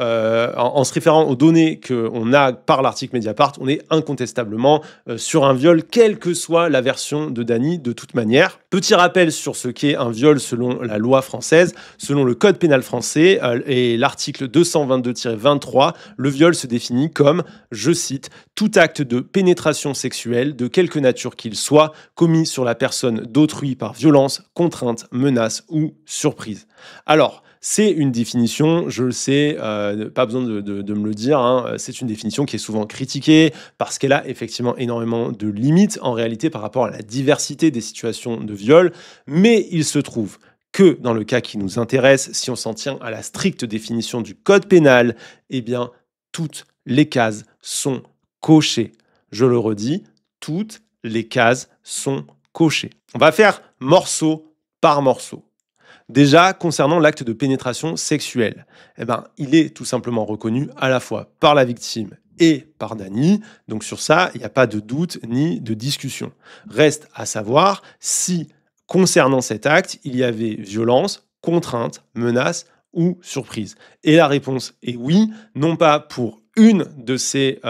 en se référant aux données qu'on a par l'article Mediapart, on est incontestablement sur un viol, quelle que soit la version de Dany de toute manière. Petit rappel sur ce qu'est un viol selon la loi française. Selon le code pénal français et l'article 222-23, le viol se définit comme, je cite, tout acte de pénétration sexuelle de quelque nature qu'il soit commis sur la personne d'autrui par violence, contrainte, menace ou surprise. Alors, c'est une définition, je le sais, pas besoin de me le dire, hein, c'est une définition qui est souvent critiquée parce qu'elle a effectivement énormément de limites en réalité par rapport à la diversité des situations de viol, mais il se trouve que dans le cas qui nous intéresse, si on s'en tient à la stricte définition du code pénal, eh bien, toutes les cases sont cochées. Je le redis, toutes les cases sont cochées. On va faire morceau par morceau. Déjà, concernant l'acte de pénétration sexuelle, il est tout simplement reconnu à la fois par la victime et par Dany. Donc sur ça, il n'y a pas de doute ni de discussion. Reste à savoir si, concernant cet acte, il y avait violence, contrainte, menace ou surprise. Et la réponse est oui, non pas pour une de ces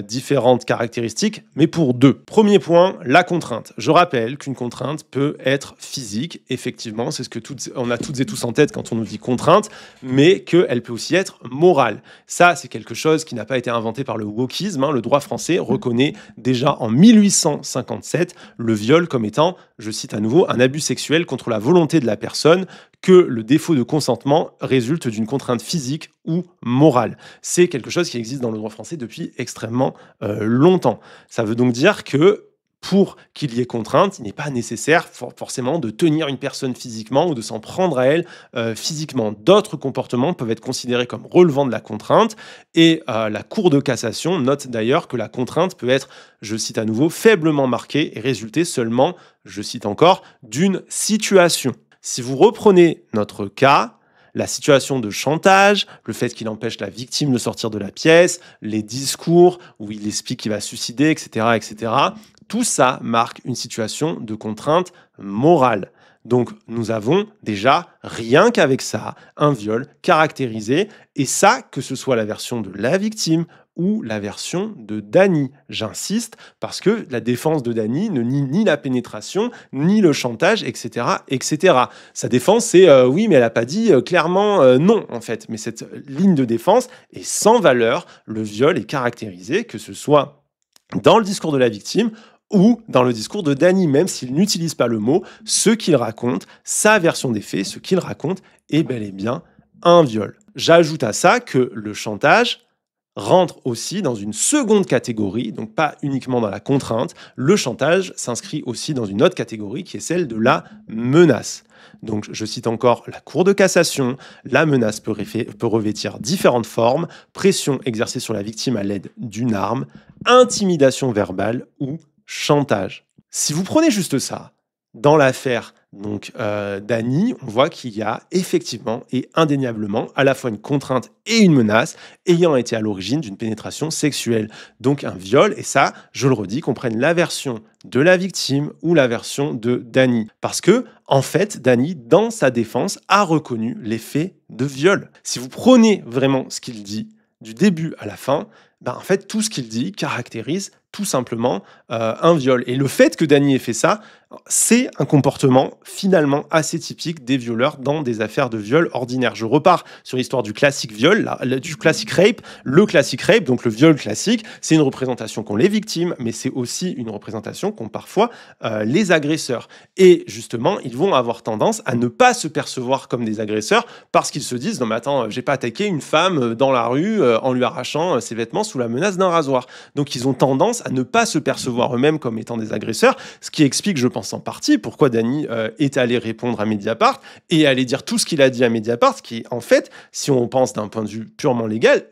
différentes caractéristiques, mais pour deux. Premier point, la contrainte. Je rappelle qu'une contrainte peut être physique, effectivement, c'est ce que on a toutes et tous en tête quand on nous dit contrainte, mais qu'elle peut aussi être morale. Ça, c'est quelque chose qui n'a pas été inventé par le wokisme, hein. Le droit français reconnaît déjà en 1857 le viol comme étant, je cite à nouveau, un abus sexuel contre la volonté de la personne, que le défaut de consentement résulte d'une contrainte physique ou morale. C'est quelque chose qui existe dans le droit français depuis extrêmement longtemps. Ça veut donc dire que pour qu'il y ait contrainte, il n'est pas nécessaire forcément de tenir une personne physiquement ou de s'en prendre à elle physiquement. D'autres comportements peuvent être considérés comme relevant de la contrainte et la Cour de cassation note d'ailleurs que la contrainte peut être, je cite à nouveau, faiblement marquée et résulter seulement, je cite encore, d'une situation. Si vous reprenez notre cas, la situation de chantage, le fait qu'il empêche la victime de sortir de la pièce, les discours où il explique qu'il va se suicider, etc., tout ça marque une situation de contrainte morale. Donc nous avons déjà, rien qu'avec ça, un viol caractérisé, et ça, que ce soit la version de la victime ou la version de Dany. J'insiste, parce que la défense de Dany ne nie ni la pénétration, ni le chantage, etc. etc. Sa défense, c'est oui, mais elle n'a pas dit clairement non, en fait. Mais cette ligne de défense est sans valeur. Le viol est caractérisé, que ce soit dans le discours de la victime ou dans le discours de Dany, même s'il n'utilise pas le mot, ce qu'il raconte, sa version des faits, ce qu'il raconte est bel et bien un viol. J'ajoute à ça que le chantage rentre aussi dans une seconde catégorie, donc pas uniquement dans la contrainte. Le chantage s'inscrit aussi dans une autre catégorie qui est celle de la menace. Donc, je cite encore la Cour de cassation, la menace peut revêtir différentes formes, pression exercée sur la victime à l'aide d'une arme, intimidation verbale ou chantage. Si vous prenez juste ça, dans l'affaire Dany, on voit qu'il y a effectivement et indéniablement à la fois une contrainte et une menace ayant été à l'origine d'une pénétration sexuelle. Donc un viol, et ça, je le redis, qu'on prenne la version de la victime ou la version de Dany. Parce que, en fait, Dany, dans sa défense, a reconnu les faits de viol. Si vous prenez vraiment ce qu'il dit du début à la fin, en fait, tout ce qu'il dit caractérise tout simplement un viol. Et le fait que Dany ait fait ça, c'est un comportement finalement assez typique des violeurs dans des affaires de viol ordinaires. Je repars sur l'histoire du classique viol, du classique rape. Le classique rape, donc le viol classique, c'est une représentation qu'ont les victimes, mais c'est aussi une représentation qu'ont parfois les agresseurs. Et justement, ils vont avoir tendance à ne pas se percevoir comme des agresseurs parce qu'ils se disent « Non mais attends, j'ai pas attaqué une femme dans la rue en lui arrachant ses vêtements sous la menace d'un rasoir. » Donc ils ont tendance à ne pas se percevoir eux-mêmes comme étant des agresseurs, ce qui explique, je pense en partie, pourquoi Dany est allé répondre à Mediapart et aller dire tout ce qu'il a dit à Mediapart, qui en fait, si on pense d'un point de vue purement légal,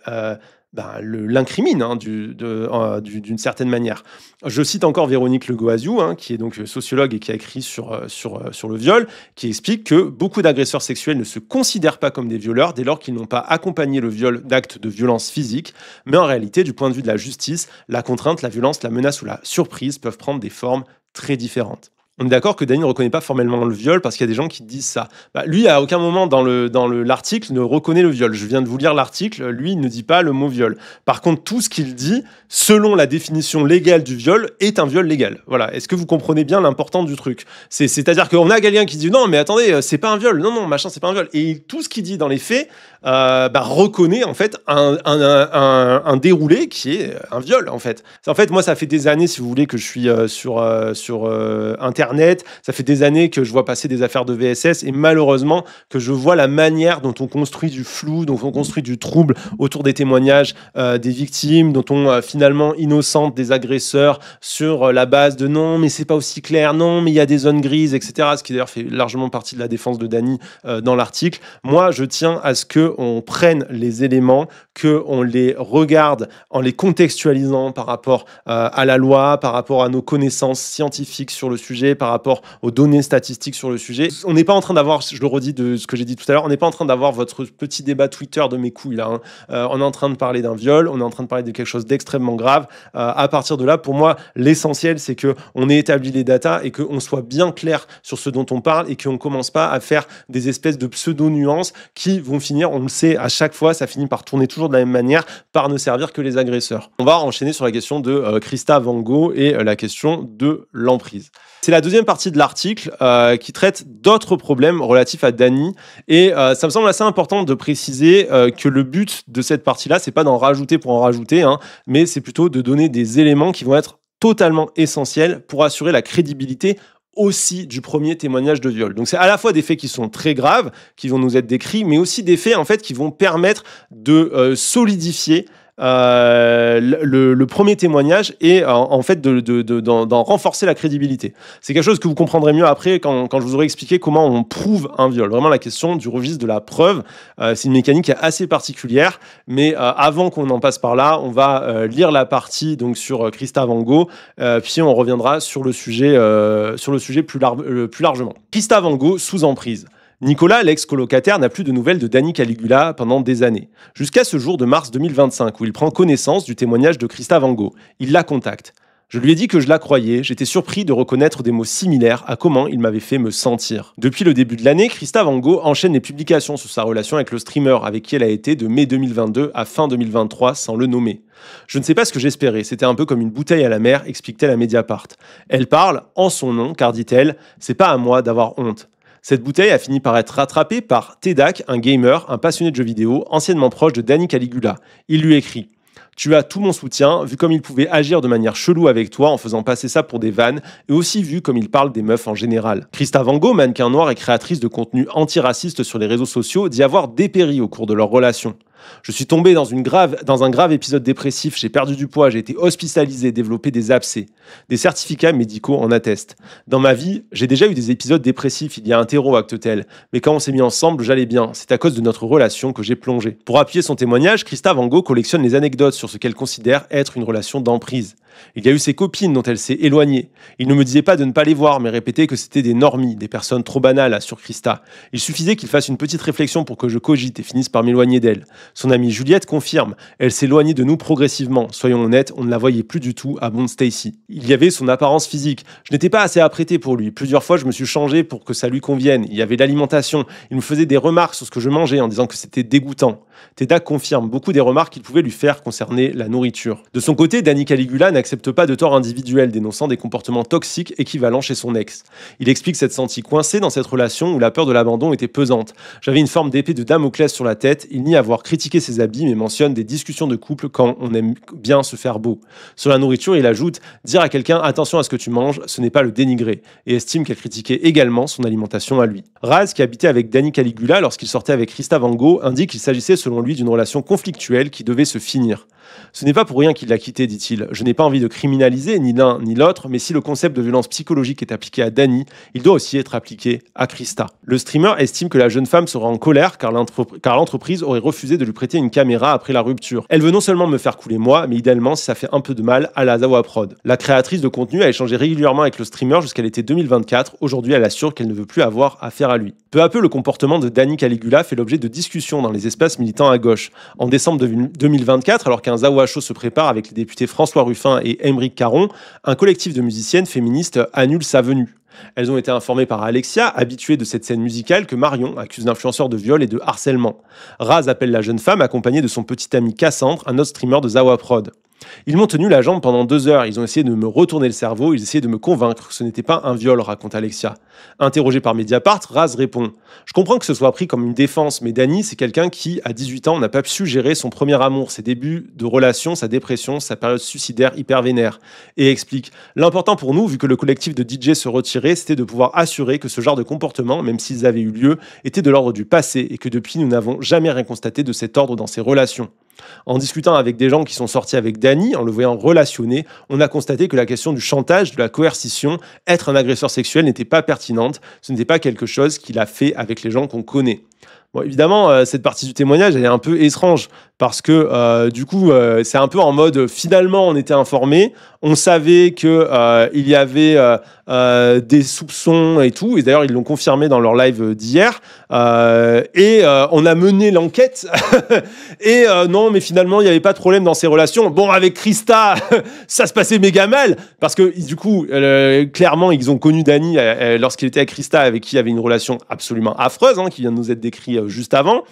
l'incrimine d'une certaine manière. Je cite encore Véronique Legoaziou, qui est donc sociologue et qui a écrit sur le viol, qui explique que beaucoup d'agresseurs sexuels ne se considèrent pas comme des violeurs dès lors qu'ils n'ont pas accompagné le viol d'actes de violence physique, mais en réalité, du point de vue de la justice, la contrainte, la violence, la menace ou la surprise peuvent prendre des formes très différentes. On est d'accord que Dany ne reconnaît pas formellement le viol parce qu'il y a des gens qui disent ça. Lui, à aucun moment dans l'article, ne reconnaît le viol. Je viens de vous lire l'article, lui, il ne dit pas le mot viol. Par contre, tout ce qu'il dit, selon la définition légale du viol, est un viol légal. Voilà. Est-ce que vous comprenez bien l'importance du truc ? C'est-à-dire qu'on a quelqu'un qui dit non, mais attendez, c'est pas un viol. Non, machin, c'est pas un viol. Et tout ce qu'il dit dans les faits reconnaît en fait un déroulé qui est un viol en fait. En fait, moi, ça fait des années, si vous voulez, que je suis sur Internet. Ça fait des années que je vois passer des affaires de VSS et malheureusement que je vois la manière dont on construit du flou, dont on construit du trouble autour des témoignages des victimes, dont on finalement innocente des agresseurs sur la base de non, mais c'est pas aussi clair, non, mais il y a des zones grises, etc. Ce qui d'ailleurs fait largement partie de la défense de Dany dans l'article. Moi, je tiens à ce qu'on prenne les éléments, qu'on les regarde en les contextualisant par rapport à la loi, par rapport à nos connaissances scientifiques sur le sujet, par rapport aux données statistiques sur le sujet. On n'est pas en train d'avoir, je le redis de ce que j'ai dit tout à l'heure, on n'est pas en train d'avoir votre petit débat Twitter de mes couilles là. On est en train de parler d'un viol, on est en train de parler de quelque chose d'extrêmement grave. À partir de là, pour moi, l'essentiel, c'est qu'on ait établi les datas et qu'on soit bien clair sur ce dont on parle et qu'on ne commence pas à faire des espèces de pseudo-nuances qui vont finir, on le sait, à chaque fois, ça finit par tourner toujours de la même manière, par ne servir que les agresseurs. On va enchaîner sur la question de Christa Van Gogh et la question de l'emprise. C'est la deuxième partie de l'article qui traite d'autres problèmes relatifs à Dany. Et ça me semble assez important de préciser que le but de cette partie-là, c'est pas d'en rajouter pour en rajouter, mais c'est plutôt de donner des éléments qui vont être totalement essentiels pour assurer la crédibilité aussi du premier témoignage de viol. Donc c'est à la fois des faits qui sont très graves, qui vont nous être décrits, mais aussi des faits en fait qui vont permettre de solidifier le premier témoignage et en fait d'en renforcer la crédibilité. C'est quelque chose que vous comprendrez mieux après quand je vous aurai expliqué comment on prouve un viol. Vraiment la question du registre de la preuve, c'est une mécanique assez particulière, mais avant qu'on en passe par là, on va lire la partie donc sur Christa Van Gogh, puis on reviendra sur le sujet plus largement. Christa Van Gogh sous emprise. Nicolas, l'ex-colocataire, n'a plus de nouvelles de Dany Caligula pendant des années. Jusqu'à ce jour de mars 2025, où il prend connaissance du témoignage de Christa Van Gogh. Il la contacte. Je lui ai dit que je la croyais, j'étais surpris de reconnaître des mots similaires à comment il m'avait fait me sentir. Depuis le début de l'année, Christa Van Gogh enchaîne les publications sur sa relation avec le streamer avec qui elle a été de mai 2022 à fin 2023 sans le nommer. Je ne sais pas ce que j'espérais, c'était un peu comme une bouteille à la mer, explique-t-elle à Mediapart. Elle parle en son nom car, dit-elle, c'est pas à moi d'avoir honte. Cette bouteille a fini par être rattrapée par Tedak, un gamer, un passionné de jeux vidéo, anciennement proche de Dany Caligula. Il lui écrit « Tu as tout mon soutien, vu comme il pouvait agir de manière chelou avec toi en faisant passer ça pour des vannes, et aussi vu comme il parle des meufs en général. » Christa Van Gogh, mannequin noir et créatrice de contenu antiraciste sur les réseaux sociaux, dit avoir dépéri au cours de leur relation. Je suis tombé dans un grave épisode dépressif, j'ai perdu du poids, j'ai été hospitalisé, développé des abcès. Des certificats médicaux en attestent. Dans ma vie, j'ai déjà eu des épisodes dépressifs, il y a un terreau acte-tel. Mais quand on s'est mis ensemble, j'allais bien. C'est à cause de notre relation que j'ai plongé. Pour appuyer son témoignage, Christa Van Gogh collectionne les anecdotes sur ce qu'elle considère être une relation d'emprise. Il y a eu ses copines dont elle s'est éloignée. Il ne me disait pas de ne pas les voir, mais répétait que c'était des normies, des personnes trop banales, assure Christa. Il suffisait qu'il fasse une petite réflexion pour que je cogite et finisse par m'éloigner d'elle. Son amie Juliette confirme. Elle s'éloignait de nous progressivement. Soyons honnêtes, on ne la voyait plus du tout, abonde Stacy. Il y avait son apparence physique. Je n'étais pas assez apprêté pour lui. Plusieurs fois, je me suis changé pour que ça lui convienne. Il y avait l'alimentation. Il me faisait des remarques sur ce que je mangeais en disant que c'était dégoûtant. Teda confirme beaucoup des remarques qu'il pouvait lui faire concerner la nourriture. De son côté, Danny Caligula n'accepte pas de tort individuel, dénonçant des comportements toxiques équivalents chez son ex. Il explique s'être senti coincé dans cette relation où la peur de l'abandon était pesante. J'avais une forme d'épée de Damoclès sur la tête. Il nie avoir critiqué ses habits, mais mentionne des discussions de couple quand on aime bien se faire beau. Sur la nourriture, il ajoute « Dire à quelqu'un attention à ce que tu manges, ce n'est pas le dénigrer » et estime qu'elle critiquait également son alimentation à lui. Raz, qui habitait avec Danny Caligula lorsqu'il sortait avec Christa Van Gogh, indique qu'il s'agissait selon lui d'une relation conflictuelle qui devait se finir. Ce n'est pas pour rien qu'il l'a quitté, dit-il. Je n'ai pas envie de criminaliser ni l'un ni l'autre, mais si le concept de violence psychologique est appliqué à Danny, il doit aussi être appliqué à Christa. Le streamer estime que la jeune femme sera en colère car l'entreprise aurait refusé de lui prêter une caméra après la rupture. Elle veut non seulement me faire couler moi, mais idéalement si ça fait un peu de mal à la Zawa Prod. La créatrice de contenu a échangé régulièrement avec le streamer jusqu'à l'été 2024. Aujourd'hui, elle assure qu'elle ne veut plus avoir affaire à lui. Peu à peu, le comportement de Danny Caligula fait l'objet de discussions dans les espaces militants à gauche. En décembre 2024, alors qu'un Zawa Show se prépare avec les députés François Ruffin et Aymeric Caron, un collectif de musiciennes féministes annule sa venue. Elles ont été informées par Alexia, habituée de cette scène musicale, que Marion accuse l'influenceur de viol et de harcèlement. Raz appelle la jeune femme accompagnée de son petit ami Cassandre, un autre streamer de Zawa Prod. Ils m'ont tenu la jambe pendant 2 heures, ils ont essayé de me retourner le cerveau, ils essayaient de me convaincre que ce n'était pas un viol, raconte Alexia. Interrogé par Mediapart, Raz répond « Je comprends que ce soit pris comme une défense, mais Danny, c'est quelqu'un qui, à 18 ans, n'a pas su gérer son premier amour, ses débuts de relation, sa dépression, sa période suicidaire hyper vénère. » Et explique « L'important pour nous, vu que le collectif de DJ se retirait, c'était de pouvoir assurer que ce genre de comportement, même s'ils avaient eu lieu, était de l'ordre du passé et que depuis, nous n'avons jamais rien constaté de cet ordre dans ces relations. » En discutant avec des gens qui sont sortis avec Danny, en le voyant relationné, on a constaté que la question du chantage, de la coercition, être un agresseur sexuel n'était pas pertinente, ce n'était pas quelque chose qu'il a fait avec les gens qu'on connaît. Bon, évidemment, cette partie du témoignage, elle est un peu étrange parce que du coup, c'est un peu en mode finalement, on était informé, on savait que il y avait des soupçons et tout, et d'ailleurs ils l'ont confirmé dans leur live d'hier, et on a mené l'enquête, et non, mais finalement il n'y avait pas de problème dans ces relations. Bon, avec Christa, ça se passait méga mal parce que du coup, clairement, ils ont connu Danny lorsqu'il était avec Christa, avec qui il y avait une relation absolument affreuse, qui vient de nous être décrit juste avant.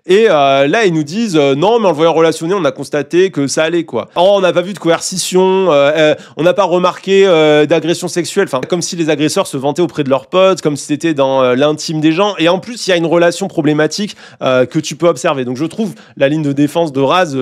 Et là, ils nous disent non, mais en le voyant relationner, on a constaté que ça allait, quoi. Oh, on n'a pas vu de coercition, on n'a pas remarqué d'agression sexuelle. Enfin, comme si les agresseurs se vantaient auprès de leurs potes, comme si c'était dans l'intime des gens. Et en plus, il y a une relation problématique que tu peux observer. Donc, je trouve la ligne de défense de Raz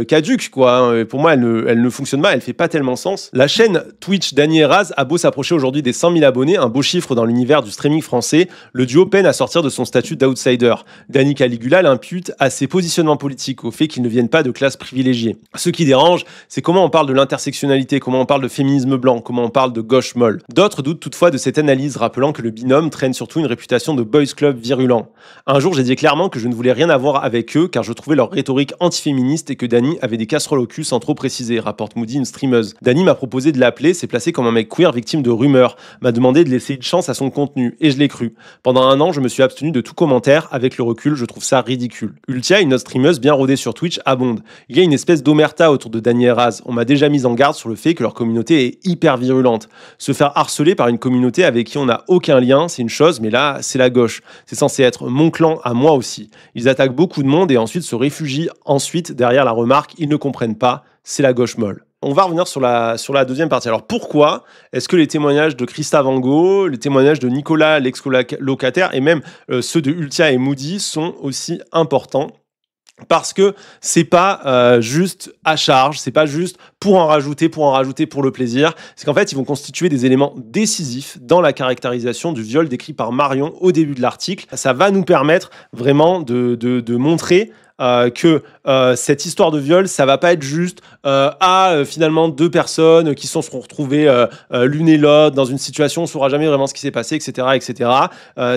caduque, quoi. Pour moi, elle ne fonctionne pas, elle fait pas tellement sens. La chaîne Twitch Danny et Raz a beau s'approcher aujourd'hui des 100 000 abonnés, un beau chiffre dans l'univers du streaming français, le duo peine à sortir de son statut d'outsider. Danny Caligula l'impute à ses positionnements politiques, au fait qu'ils ne viennent pas de classe privilégiée. Ce qui dérange, c'est comment on parle de l'intersectionnalité, comment on parle de féminisme blanc, comment on parle de gauche molle. D'autres doutent toutefois de cette analyse, rappelant que le binôme traîne surtout une réputation de boys club virulent. Un jour, j'ai dit clairement que je ne voulais rien avoir avec eux, car je trouvais leur rhétorique antiféministe et que Danny avait des casseroles au cul sans trop préciser, rapporte Moody, une streameuse. Danny m'a proposé de l'appeler, s'est placé comme un mec queer victime de rumeurs, m'a demandé de laisser une chance à son contenu, et je l'ai cru. Pendant 1 an, je me suis abstenu de tout commentaire, avec le recul, je trouve ça ridicule. Ultia, une autre streameuse bien rodée sur Twitch, abonde. Il y a une espèce d'omerta autour de Danny et Raz. On m'a déjà mis en garde sur le fait que leur communauté est hyper virulente. Se faire harceler par une communauté avec qui on n'a aucun lien, c'est une chose, mais là, c'est la gauche. C'est censé être mon clan à moi aussi. Ils attaquent beaucoup de monde et ensuite se réfugient derrière la remarque, ils ne comprennent pas, c'est la gauche molle. On va revenir sur la deuxième partie. Alors pourquoi est-ce que les témoignages de Christa Van Gogh, les témoignages de Nicolas, l'ex-colocataire, et même ceux de Ultia et Moody sont aussi importants? Parce que c'est pas juste à charge, c'est pas juste pour en rajouter pour le plaisir. C'est qu'en fait, ils vont constituer des éléments décisifs dans la caractérisation du viol décrit par Marion au début de l'article. Ça va nous permettre vraiment de montrer que cette histoire de viol, ça va pas être juste finalement deux personnes qui se seront retrouvées l'une et l'autre dans une situation, on ne saura jamais vraiment ce qui s'est passé, etc., etc.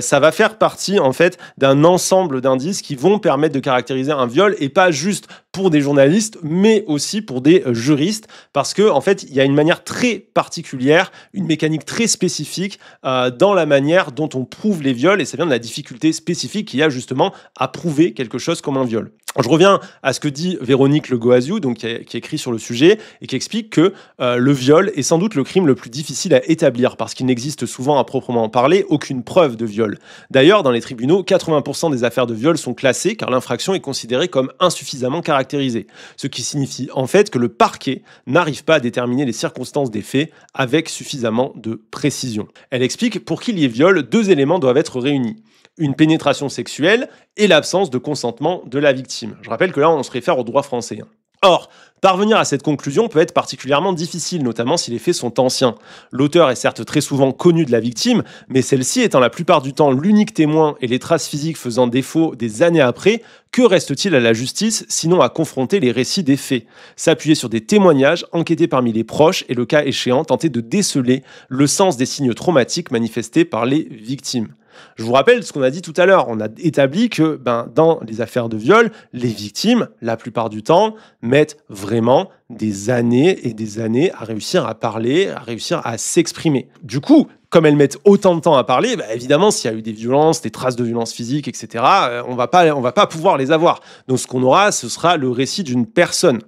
Ça va faire partie en fait d'un ensemble d'indices qui vont permettre de caractériser un viol, et pas juste pour des journalistes, mais aussi pour des juristes, parce que en fait, il y a une manière très particulière, une mécanique très spécifique dans la manière dont on prouve les viols, et ça vient de la difficulté spécifique qu'il y a justement à prouver quelque chose comme un viol. Je reviens à ce que dit Véronique Le Goaziou, donc qui écrit sur le sujet et qui explique que le viol est sans doute le crime le plus difficile à établir parce qu'il n'existe souvent à proprement parler aucune preuve de viol. D'ailleurs, dans les tribunaux, 80% des affaires de viol sont classées car l'infraction est considérée comme insuffisamment caractérisée, ce qui signifie en fait que le parquet n'arrive pas à déterminer les circonstances des faits avec suffisamment de précision. Elle explique pour qu'il y ait viol, deux éléments doivent être réunis: une pénétration sexuelle et l'absence de consentement de la victime. Je rappelle que là, on se réfère au droit français. Or, parvenir à cette conclusion peut être particulièrement difficile, notamment si les faits sont anciens. L'auteur est certes très souvent connu de la victime, mais celle-ci étant la plupart du temps l'unique témoin et les traces physiques faisant défaut des années après, que reste-t-il à la justice sinon à confronter les récits des faits, s'appuyer sur des témoignages, enquêter parmi les proches et le cas échéant, tenter de déceler le sens des signes traumatiques manifestés par les victimes. Je vous rappelle ce qu'on a dit tout à l'heure. On a établi que dans les affaires de viol, les victimes, la plupart du temps, mettent vraiment des années et des années à réussir à parler, à réussir à s'exprimer. Du coup, comme elles mettent autant de temps à parler, évidemment, s'il y a eu des violences, des traces de violences physiques, etc., on va pas pouvoir les avoir. Donc ce qu'on aura, ce sera le récit d'une personne.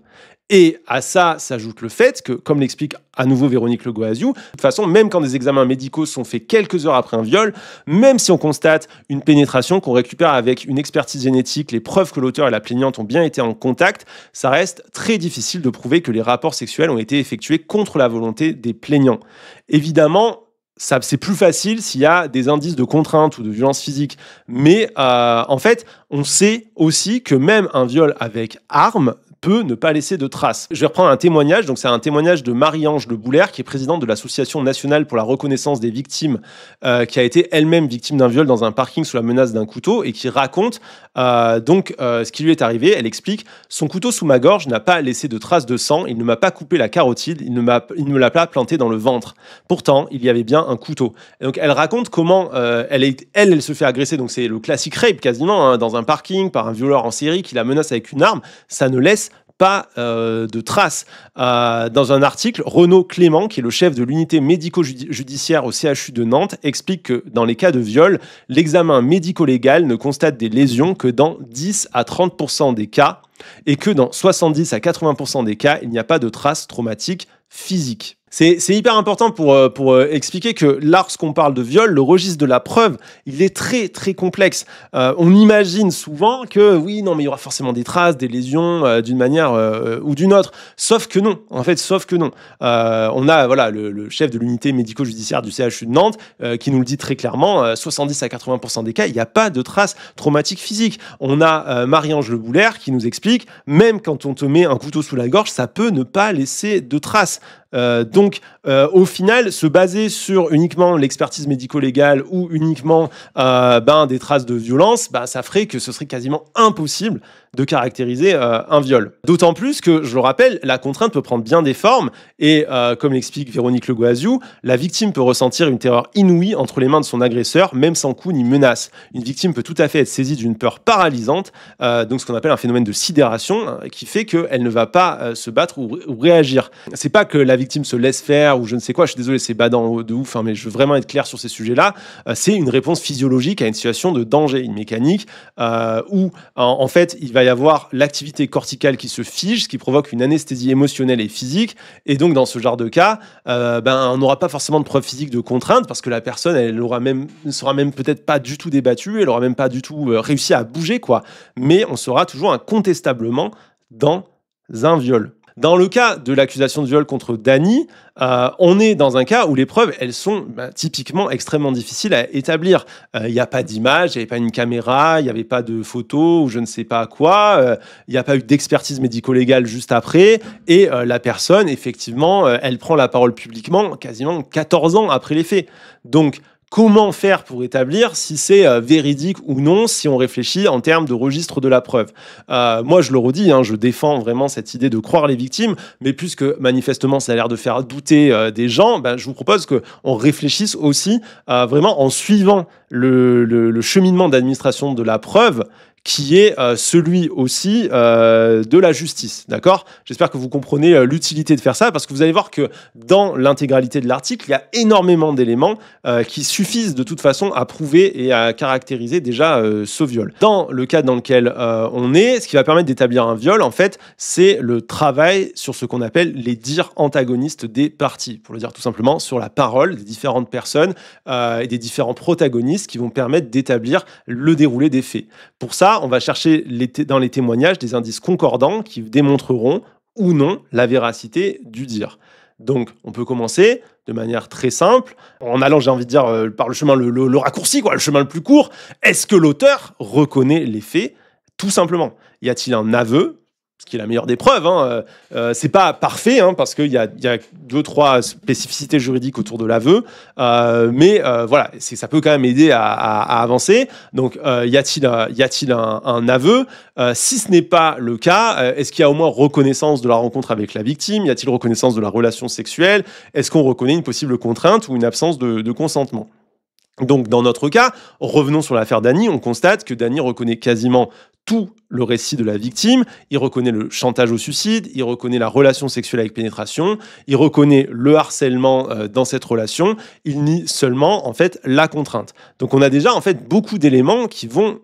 Et à ça s'ajoute le fait que, comme l'explique à nouveau Véronique Le Goaziou, de toute façon, même quand des examens médicaux sont faits quelques heures après un viol, même si on constate une pénétration, qu'on récupère avec une expertise génétique les preuves que l'auteur et la plaignante ont bien été en contact, ça reste très difficile de prouver que les rapports sexuels ont été effectués contre la volonté des plaignants. Évidemment, c'est plus facile s'il y a des indices de contrainte ou de violence physique. Mais en fait, on sait aussi que même un viol avec arme peut ne pas laisser de traces. Je vais reprendre un témoignage. Donc, c'est un témoignage de Marie-Ange Le Boulaire, qui est présidente de l'Association nationale pour la reconnaissance des victimes, qui a été elle-même victime d'un viol dans un parking sous la menace d'un couteau et qui raconte ce qui lui est arrivé. Elle explique: son couteau sous ma gorge n'a pas laissé de traces de sang, il ne m'a pas coupé la carotide, il ne me l'a pas planté dans le ventre. Pourtant, il y avait bien un couteau. Et donc, elle raconte comment elle se fait agresser. Donc, c'est le classique rape quasiment, dans un parking par un violeur en série qui la menace avec une arme. Ça ne laisse pas de traces. Dans un article, Renaud Clément, qui est le chef de l'unité médico-judiciaire au CHU de Nantes, explique que dans les cas de viol, l'examen médico-légal ne constate des lésions que dans 10 à 30% des cas et que dans 70 à 80% des cas, il n'y a pas de traces traumatiques physiques. C'est hyper important pour expliquer que lorsqu'on parle de viol, le registre de la preuve, il est très très complexe. On imagine souvent que oui, non, mais il y aura forcément des traces, des lésions d'une manière ou d'une autre. Sauf que non, en fait, on a le chef de l'unité médico-judiciaire du CHU de Nantes qui nous le dit très clairement, 70 à 80% des cas, il n'y a pas de traces traumatiques physiques. On a Marie-Ange Le Boulaire qui nous explique, même quand on te met un couteau sous la gorge, ça peut ne pas laisser de traces. Donc, au final, se baser sur uniquement l'expertise médico-légale ou uniquement des traces de violence, ça ferait que ce serait quasiment impossible de caractériser un viol. D'autant plus que, je le rappelle, la contrainte peut prendre bien des formes et, comme l'explique Véronique Le Goaziou, la victime peut ressentir une terreur inouïe entre les mains de son agresseur, même sans coup ni menace. Une victime peut tout à fait être saisie d'une peur paralysante, donc ce qu'on appelle un phénomène de sidération, qui fait qu'elle ne va pas se battre ou réagir. C'est pas que la victime se laisse faire ou je ne sais quoi, je suis désolé, c'est badant de ouf, mais je veux vraiment être clair sur ces sujets-là. C'est une réponse physiologique à une situation de danger, une mécanique où en fait il va y avoir l'activité corticale qui se fige, ce qui provoque une anesthésie émotionnelle et physique, et donc dans ce genre de cas, on n'aura pas forcément de preuve physique de contrainte parce que la personne ne sera même peut-être pas du tout débattue, elle aura même pas du tout réussi à bouger, quoi. Mais on sera toujours incontestablement dans un viol. Dans le cas de l'accusation de viol contre Dany, on est dans un cas où les preuves, elles sont typiquement extrêmement difficiles à établir. Il n'y a pas d'image, il n'y avait pas une caméra, il n'y avait pas de photo ou je ne sais pas quoi, il n'y a pas eu d'expertise médico-légale juste après, et la personne, effectivement, elle prend la parole publiquement quasiment 14 ans après les faits. Donc, Comment faire pour établir si c'est véridique ou non, si on réfléchit en termes de registre de la preuve? Moi, je le redis, je défends vraiment cette idée de croire les victimes, mais puisque manifestement ça a l'air de faire douter des gens, je vous propose qu'on réfléchisse aussi vraiment en suivant le cheminement d'administration de la preuve qui est celui aussi de la justice, d'accord? J'espère que vous comprenez l'utilité de faire ça, parce que vous allez voir que dans l'intégralité de l'article, il y a énormément d'éléments qui suffisent de toute façon à prouver et à caractériser déjà ce viol. Dans le cas dans lequel on est, ce qui va permettre d'établir un viol, en fait, c'est le travail sur ce qu'on appelle les dires antagonistes des parties, pour le dire tout simplement, sur la parole des différentes personnes et des différents protagonistes qui vont permettre d'établir le déroulé des faits. Pour ça, on va chercher dans les témoignages des indices concordants qui démontreront ou non la véracité du dire. Donc, on peut commencer de manière très simple, en allant, j'ai envie de dire, par le chemin le raccourci, le chemin le plus court. Est-ce que l'auteur reconnaît les faits? Tout simplement. Y a-t-il un aveu? Ce qui est la meilleure des preuves. C'est pas parfait, parce qu'il y a 2-3 spécificités juridiques autour de l'aveu, mais voilà, ça peut quand même aider à avancer. Donc, y a-t-il un aveu? Si ce n'est pas le cas, est-ce qu'il y a au moins reconnaissance de la rencontre avec la victime? Y a-t-il reconnaissance de la relation sexuelle? Est-ce qu'on reconnaît une possible contrainte ou une absence de consentement? Donc, dans notre cas, revenons sur l'affaire Dany, on constate que Dany reconnaît quasiment tout le récit de la victime, il reconnaît le chantage au suicide, il reconnaît la relation sexuelle avec pénétration, il reconnaît le harcèlement dans cette relation, il nie seulement, en fait, la contrainte. Donc, on a déjà, en fait, beaucoup d'éléments qui vont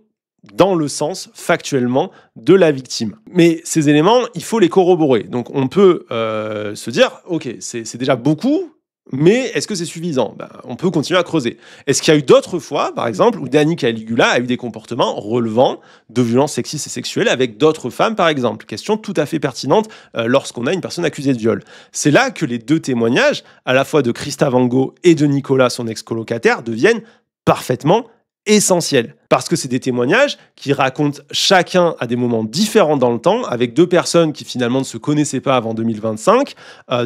dans le sens, factuellement, de la victime. Mais ces éléments, il faut les corroborer. Donc, on peut se dire, ok, c'est déjà beaucoup, mais est-ce que c'est suffisant? On peut continuer à creuser. Est-ce qu'il y a eu d'autres fois, par exemple, où Dany Caligula a eu des comportements relevant de violences sexistes et sexuelles avec d'autres femmes, par exemple? Question tout à fait pertinente lorsqu'on a une personne accusée de viol. C'est là que les deux témoignages, à la fois de Christa Van Gogh et de Nicolas, son ex-colocataire, deviennent parfaitement essentiels. Parce que c'est des témoignages qui racontent chacun à des moments différents dans le temps, avec deux personnes qui finalement ne se connaissaient pas avant 2025,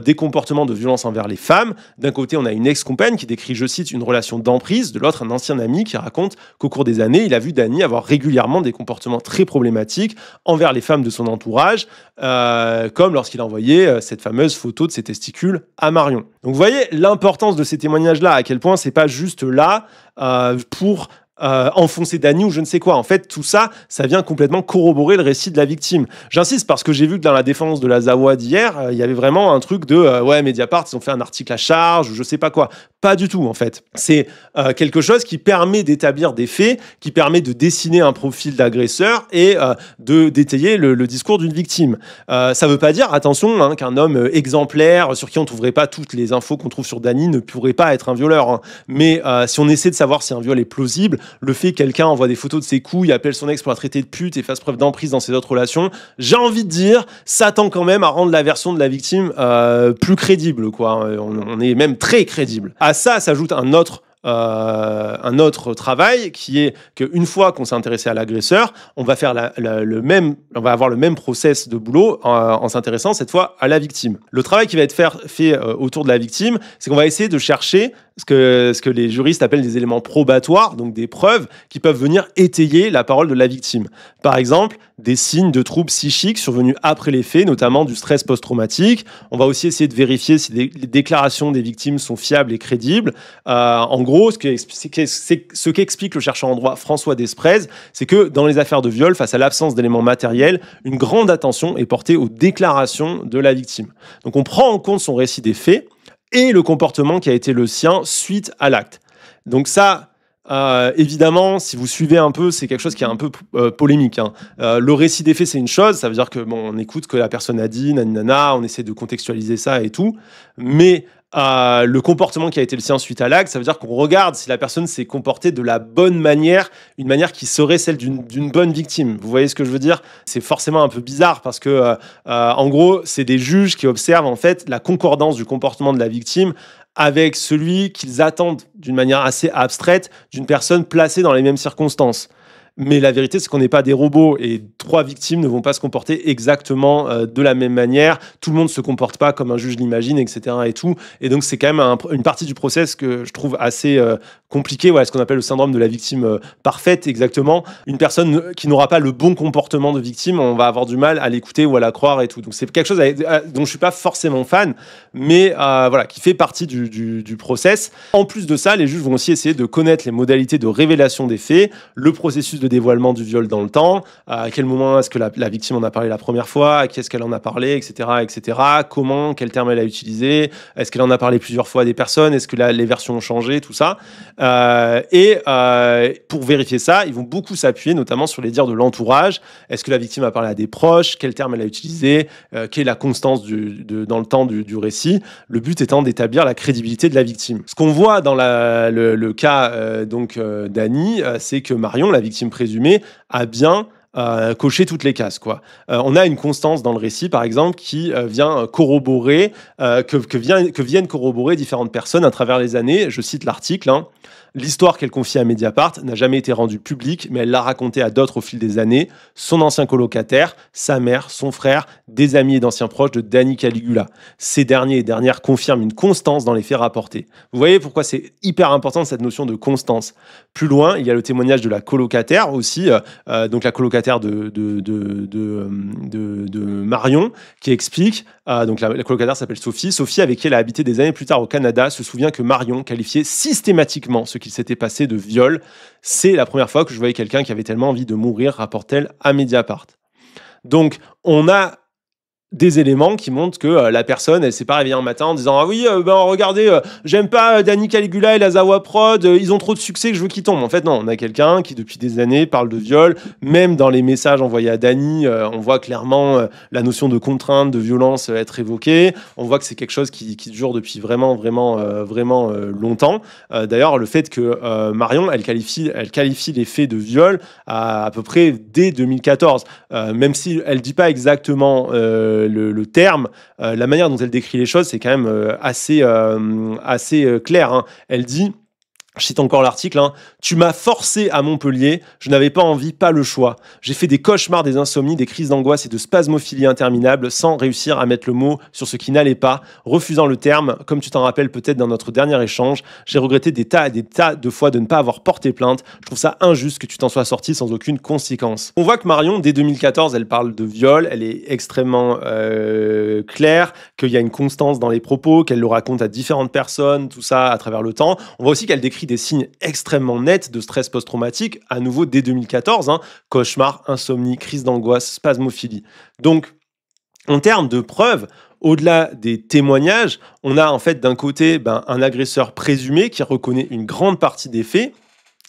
des comportements de violence envers les femmes. D'un côté, on a une ex-compagne qui décrit, je cite, une relation d'emprise. De l'autre, un ancien ami qui raconte qu'au cours des années, il a vu Dany avoir régulièrement des comportements très problématiques envers les femmes de son entourage, comme lorsqu'il a envoyé cette fameuse photo de ses testicules à Marion. Donc vous voyez l'importance de ces témoignages-là, à quel point c'est pas juste là pour enfoncer Dany ou je ne sais quoi. En fait, tout ça, ça vient complètement corroborer le récit de la victime. J'insiste parce que j'ai vu que dans la défense de la Zawa d'hier, il y avait vraiment un truc de ouais, Mediapart, ils ont fait un article à charge ou je sais pas quoi. Pas du tout, en fait. C'est quelque chose qui permet d'établir des faits, qui permet de dessiner un profil d'agresseur et de détailler le discours d'une victime. Ça veut pas dire, attention, qu'un homme exemplaire, sur qui on trouverait pas toutes les infos qu'on trouve sur Dany, ne pourrait pas être un violeur. Mais si on essaie de savoir si un viol est plausible, le fait que quelqu'un envoie des photos de ses couilles, appelle son ex pour la traiter de pute et fasse preuve d'emprise dans ses autres relations, j'ai envie de dire, ça tend quand même à rendre la version de la victime plus crédible, quoi. On est même très crédible. À ça s'ajoute un autre travail qui est qu'une fois qu'on s'est intéressé à l'agresseur, on va faire on va avoir le même process de boulot en s'intéressant cette fois à la victime. Le travail qui va être fait autour de la victime, c'est qu'on va essayer de chercher ce que les juristes appellent des éléments probatoires, donc des preuves qui peuvent venir étayer la parole de la victime. Par exemple, des signes de troubles psychiques survenus après les faits, notamment du stress post-traumatique. On va aussi essayer de vérifier si les déclarations des victimes sont fiables et crédibles. En gros, ce qu'explique le chercheur en droit François Desprez, c'est que dans les affaires de viol, face à l'absence d'éléments matériels, une grande attention est portée aux déclarations de la victime. Donc on prend en compte son récit des faits et le comportement qui a été le sien suite à l'acte. Donc ça, évidemment, si vous suivez un peu, c'est quelque chose qui est un peu polémique. Le récit des faits, c'est une chose, ça veut dire que on écoute ce que la personne a dit, nanana, on essaie de contextualiser ça et tout, mais le comportement qui a été le sien suite à l'acte, ça veut dire qu'on regarde si la personne s'est comportée de la bonne manière, une manière qui serait celle d'une bonne victime. Vous voyez ce que je veux dire? C'est forcément un peu bizarre parce que, en gros, c'est des juges qui observent en fait la concordance du comportement de la victime avec celui qu'ils attendent d'une manière assez abstraite d'une personne placée dans les mêmes circonstances. Mais la vérité, c'est qu'on n'est pas des robots et 3 victimes ne vont pas se comporter exactement de la même manière. Tout le monde ne se comporte pas comme un juge l'imagine, etc. Et tout. Et donc, c'est quand même une partie du process que je trouve assez compliqué. Voilà, ce qu'on appelle le syndrome de la victime parfaite, exactement. Une personne qui n'aura pas le bon comportement de victime, on va avoir du mal à l'écouter ou à la croire et tout. Donc, c'est quelque chose dont je ne suis pas forcément fan, mais voilà, qui fait partie du process. En plus de ça, les juges vont aussi essayer de connaître les modalités de révélation des faits, le processus de dévoilement du viol dans le temps, à quel moment est-ce que la victime en a parlé la première fois, à qui est-ce qu'elle en a parlé, etc., etc., comment, quel terme elle a utilisé, est-ce qu'elle en a parlé plusieurs fois à des personnes, est-ce que les versions ont changé, tout ça. Pour vérifier ça, ils vont beaucoup s'appuyer notamment sur les dires de l'entourage. Est-ce que la victime a parlé à des proches, quel terme elle a utilisé, quelle est la constance dans le temps du récit, le but étant d'établir la crédibilité de la victime. Ce qu'on voit dans le cas d'Annie, c'est que Marion, la victime présumée, a bien coché toutes les cases, quoi. On a une constance dans le récit, par exemple, qui vient corroborer, que viennent corroborer différentes personnes à travers les années. Je cite l'article, hein. L'histoire qu'elle confie à Mediapart n'a jamais été rendue publique, mais elle l'a racontée à d'autres au fil des années. Son ancien colocataire, sa mère, son frère, des amis et d'anciens proches de Dani Caligula. Ces derniers et dernières confirment une constance dans les faits rapportés. Vous voyez pourquoi c'est hyper important cette notion de constance. Plus loin, il y a le témoignage de la colocataire aussi, donc la colocataire de Marion, qui explique, donc la colocataire s'appelle Sophie. Sophie, avec qui elle a habité des années plus tard au Canada, se souvient que Marion qualifiait systématiquement ce qu'il s'était passé de viol. C'est la première fois que je voyais quelqu'un qui avait tellement envie de mourir, rapporte-t-elle à Mediapart. Donc, on a des éléments qui montrent que la personne, elle s'est pas réveillée un matin en disant « Ah oui, regardez, j'aime pas Dani Caligula et la Zawa Prod, ils ont trop de succès que je veux qu'ils tombent. » En fait, non, on a quelqu'un qui, depuis des années, parle de viol. Même dans les messages envoyés à Dani, on voit clairement la notion de contrainte, de violence être évoquée. On voit que c'est quelque chose qui dure depuis vraiment longtemps. D'ailleurs, le fait que Marion, elle qualifie les faits de viol à peu près dès 2014. Même si elle dit pas exactement le terme, la manière dont elle décrit les choses, c'est quand même assez clair, hein. Elle dit, je cite encore l'article, hein, « Tu m'as forcé à Montpellier, je n'avais pas envie, pas le choix. J'ai fait des cauchemars, des insomnies, des crises d'angoisse et de spasmophilie interminables sans réussir à mettre le mot sur ce qui n'allait pas, refusant le terme, comme tu t'en rappelles peut-être dans notre dernier échange. J'ai regretté des tas de fois de ne pas avoir porté plainte. Je trouve ça injuste que tu t'en sois sorti sans aucune conséquence. » On voit que Marion, dès 2014, elle parle de viol, elle est extrêmement claire, qu'il y a une constance dans les propos, qu'elle le raconte à différentes personnes, tout ça à travers le temps. On voit aussi qu'elle décrit des signes extrêmement nets de stress post-traumatique, à nouveau dès 2014, hein, cauchemar, insomnie, crise d'angoisse, spasmophilie. Donc, en termes de preuves, au-delà des témoignages, on a en fait d'un côté un agresseur présumé qui reconnaît une grande partie des faits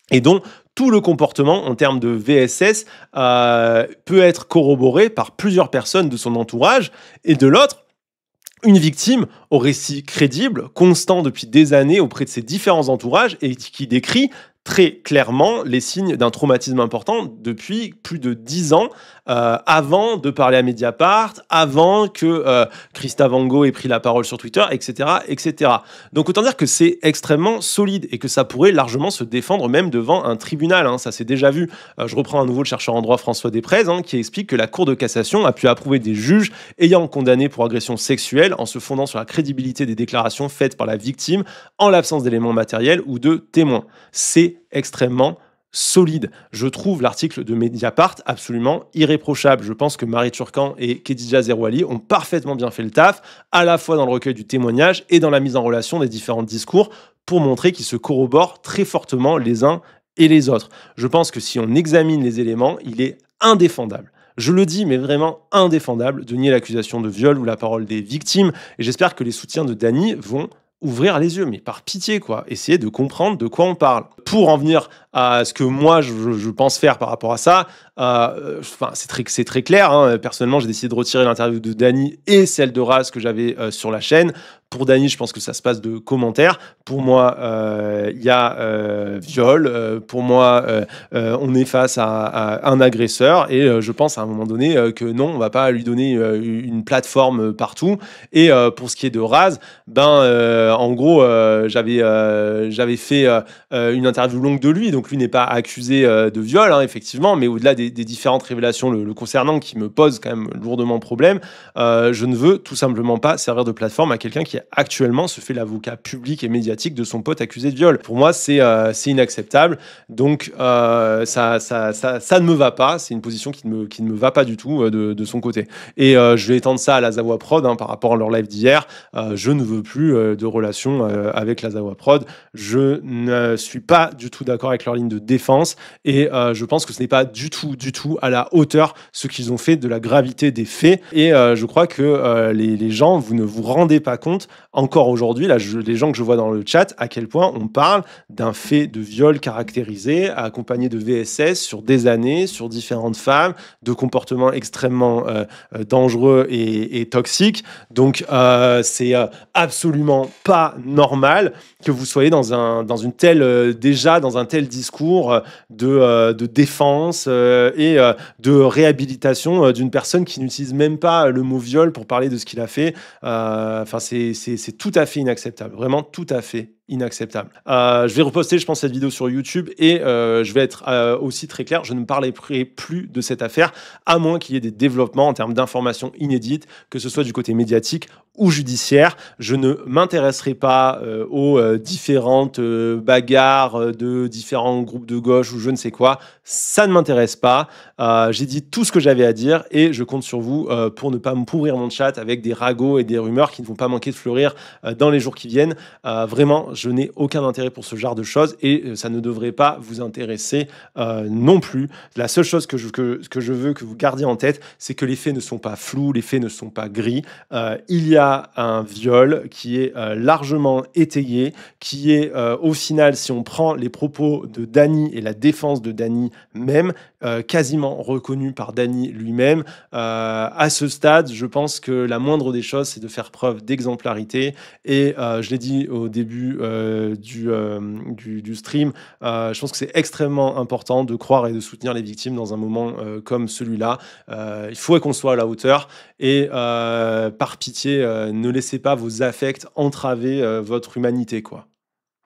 et dont tout le comportement en termes de VSS peut être corroboré par plusieurs personnes de son entourage, et de l'autre, une victime au récit crédible, constant depuis des années auprès de ses différents entourages et qui décrit très clairement les signes d'un traumatisme important depuis plus de 10 ans, avant de parler à Mediapart, avant que Christa Vango ait pris la parole sur Twitter, etc., etc. Donc autant dire que c'est extrêmement solide et que ça pourrait largement se défendre même devant un tribunal, hein, ça s'est déjà vu. Je reprends à nouveau le chercheur en droit François Desprez, hein, qui explique que la Cour de cassation a pu approuver des juges ayant condamné pour agression sexuelle en se fondant sur la crédibilité des déclarations faites par la victime en l'absence d'éléments matériels ou de témoins. C'est extrêmement solide. Je trouve l'article de Mediapart absolument irréprochable. Je pense que Marie Turcan et Khadija Zerouali ont parfaitement bien fait le taf, à la fois dans le recueil du témoignage et dans la mise en relation des différents discours, pour montrer qu'ils se corroborent très fortement les uns et les autres. Je pense que si on examine les éléments, il est indéfendable. Je le dis, mais vraiment indéfendable, de nier l'accusation de viol ou la parole des victimes. Et j'espère que les soutiens de Dani vont ouvrir les yeux, mais par pitié, quoi. Essayer de comprendre de quoi on parle. Pour en venir à ce que moi, je pense faire par rapport à ça, Enfin, c'est très clair, hein. Personnellement, j'ai décidé de retirer l'interview de Dany et celle de Raz que j'avais sur la chaîne. Pour Dany, je pense que ça se passe de commentaires. Pour moi, il y a viol. Pour moi, on est face à un agresseur. Et je pense à un moment donné que non, on va pas lui donner une plateforme partout. Et pour ce qui est de Raz, en gros, j'avais fait une interview longue de lui. Donc lui n'est pas accusé de viol, hein, effectivement, mais au-delà des différentes révélations le concernant qui me posent quand même lourdement problème, je ne veux tout simplement pas servir de plateforme à quelqu'un qui actuellement se fait l'avocat public et médiatique de son pote accusé de viol. Pour moi, c'est inacceptable. Donc, ça ne me va pas. C'est une position qui ne me va pas du tout de son côté. Et je vais étendre ça à la Zawa Prod, hein, par rapport à leur live d'hier. Je ne veux plus de relation avec la Zawa Prod. Je ne suis pas du tout d'accord avec leur ligne de défense et je pense que ce n'est pas du tout à la hauteur ce qu'ils ont fait de la gravité des faits. Et je crois que les gens, vous ne vous rendez pas compte encore aujourd'hui, là, les gens que je vois dans le chat, à quel point on parle d'un fait de viol caractérisé, accompagné de VSS sur des années, sur différentes femmes, de comportements extrêmement dangereux et toxiques. Donc, c'est absolument pas normal que vous soyez dans un tel discours de défense et de réhabilitation d'une personne qui n'utilise même pas le mot viol pour parler de ce qu'il a fait. Enfin, c'est tout à fait inacceptable, vraiment tout à fait inacceptable. Je vais reposter, je pense, cette vidéo sur YouTube et je vais être aussi très clair, je ne parlerai plus de cette affaire à moins qu'il y ait des développements en termes d'informations inédites, que ce soit du côté médiatique ou judiciaire. Je ne m'intéresserai pas aux différentes bagarres de différents groupes de gauche ou je ne sais quoi. Ça ne m'intéresse pas. J'ai dit tout ce que j'avais à dire et je compte sur vous pour ne pas me pourrir mon chat avec des ragots et des rumeurs qui ne vont pas manquer de fleurir dans les jours qui viennent. Vraiment, je n'ai aucun intérêt pour ce genre de choses et ça ne devrait pas vous intéresser non plus. La seule chose que je veux que vous gardiez en tête, c'est que les faits ne sont pas flous, les faits ne sont pas gris. Il y a un viol qui est largement étayé, qui est au final, si on prend les propos de Dany et la défense de Dany même, quasiment reconnu par Dany lui-même. À ce stade, je pense que la moindre des choses, c'est de faire preuve d'exemplarité. Et je l'ai dit au début du stream, je pense que c'est extrêmement important de croire et de soutenir les victimes dans un moment comme celui-là. Il faut qu'on soit à la hauteur et par pitié, ne laissez pas vos affects entraver votre humanité, quoi.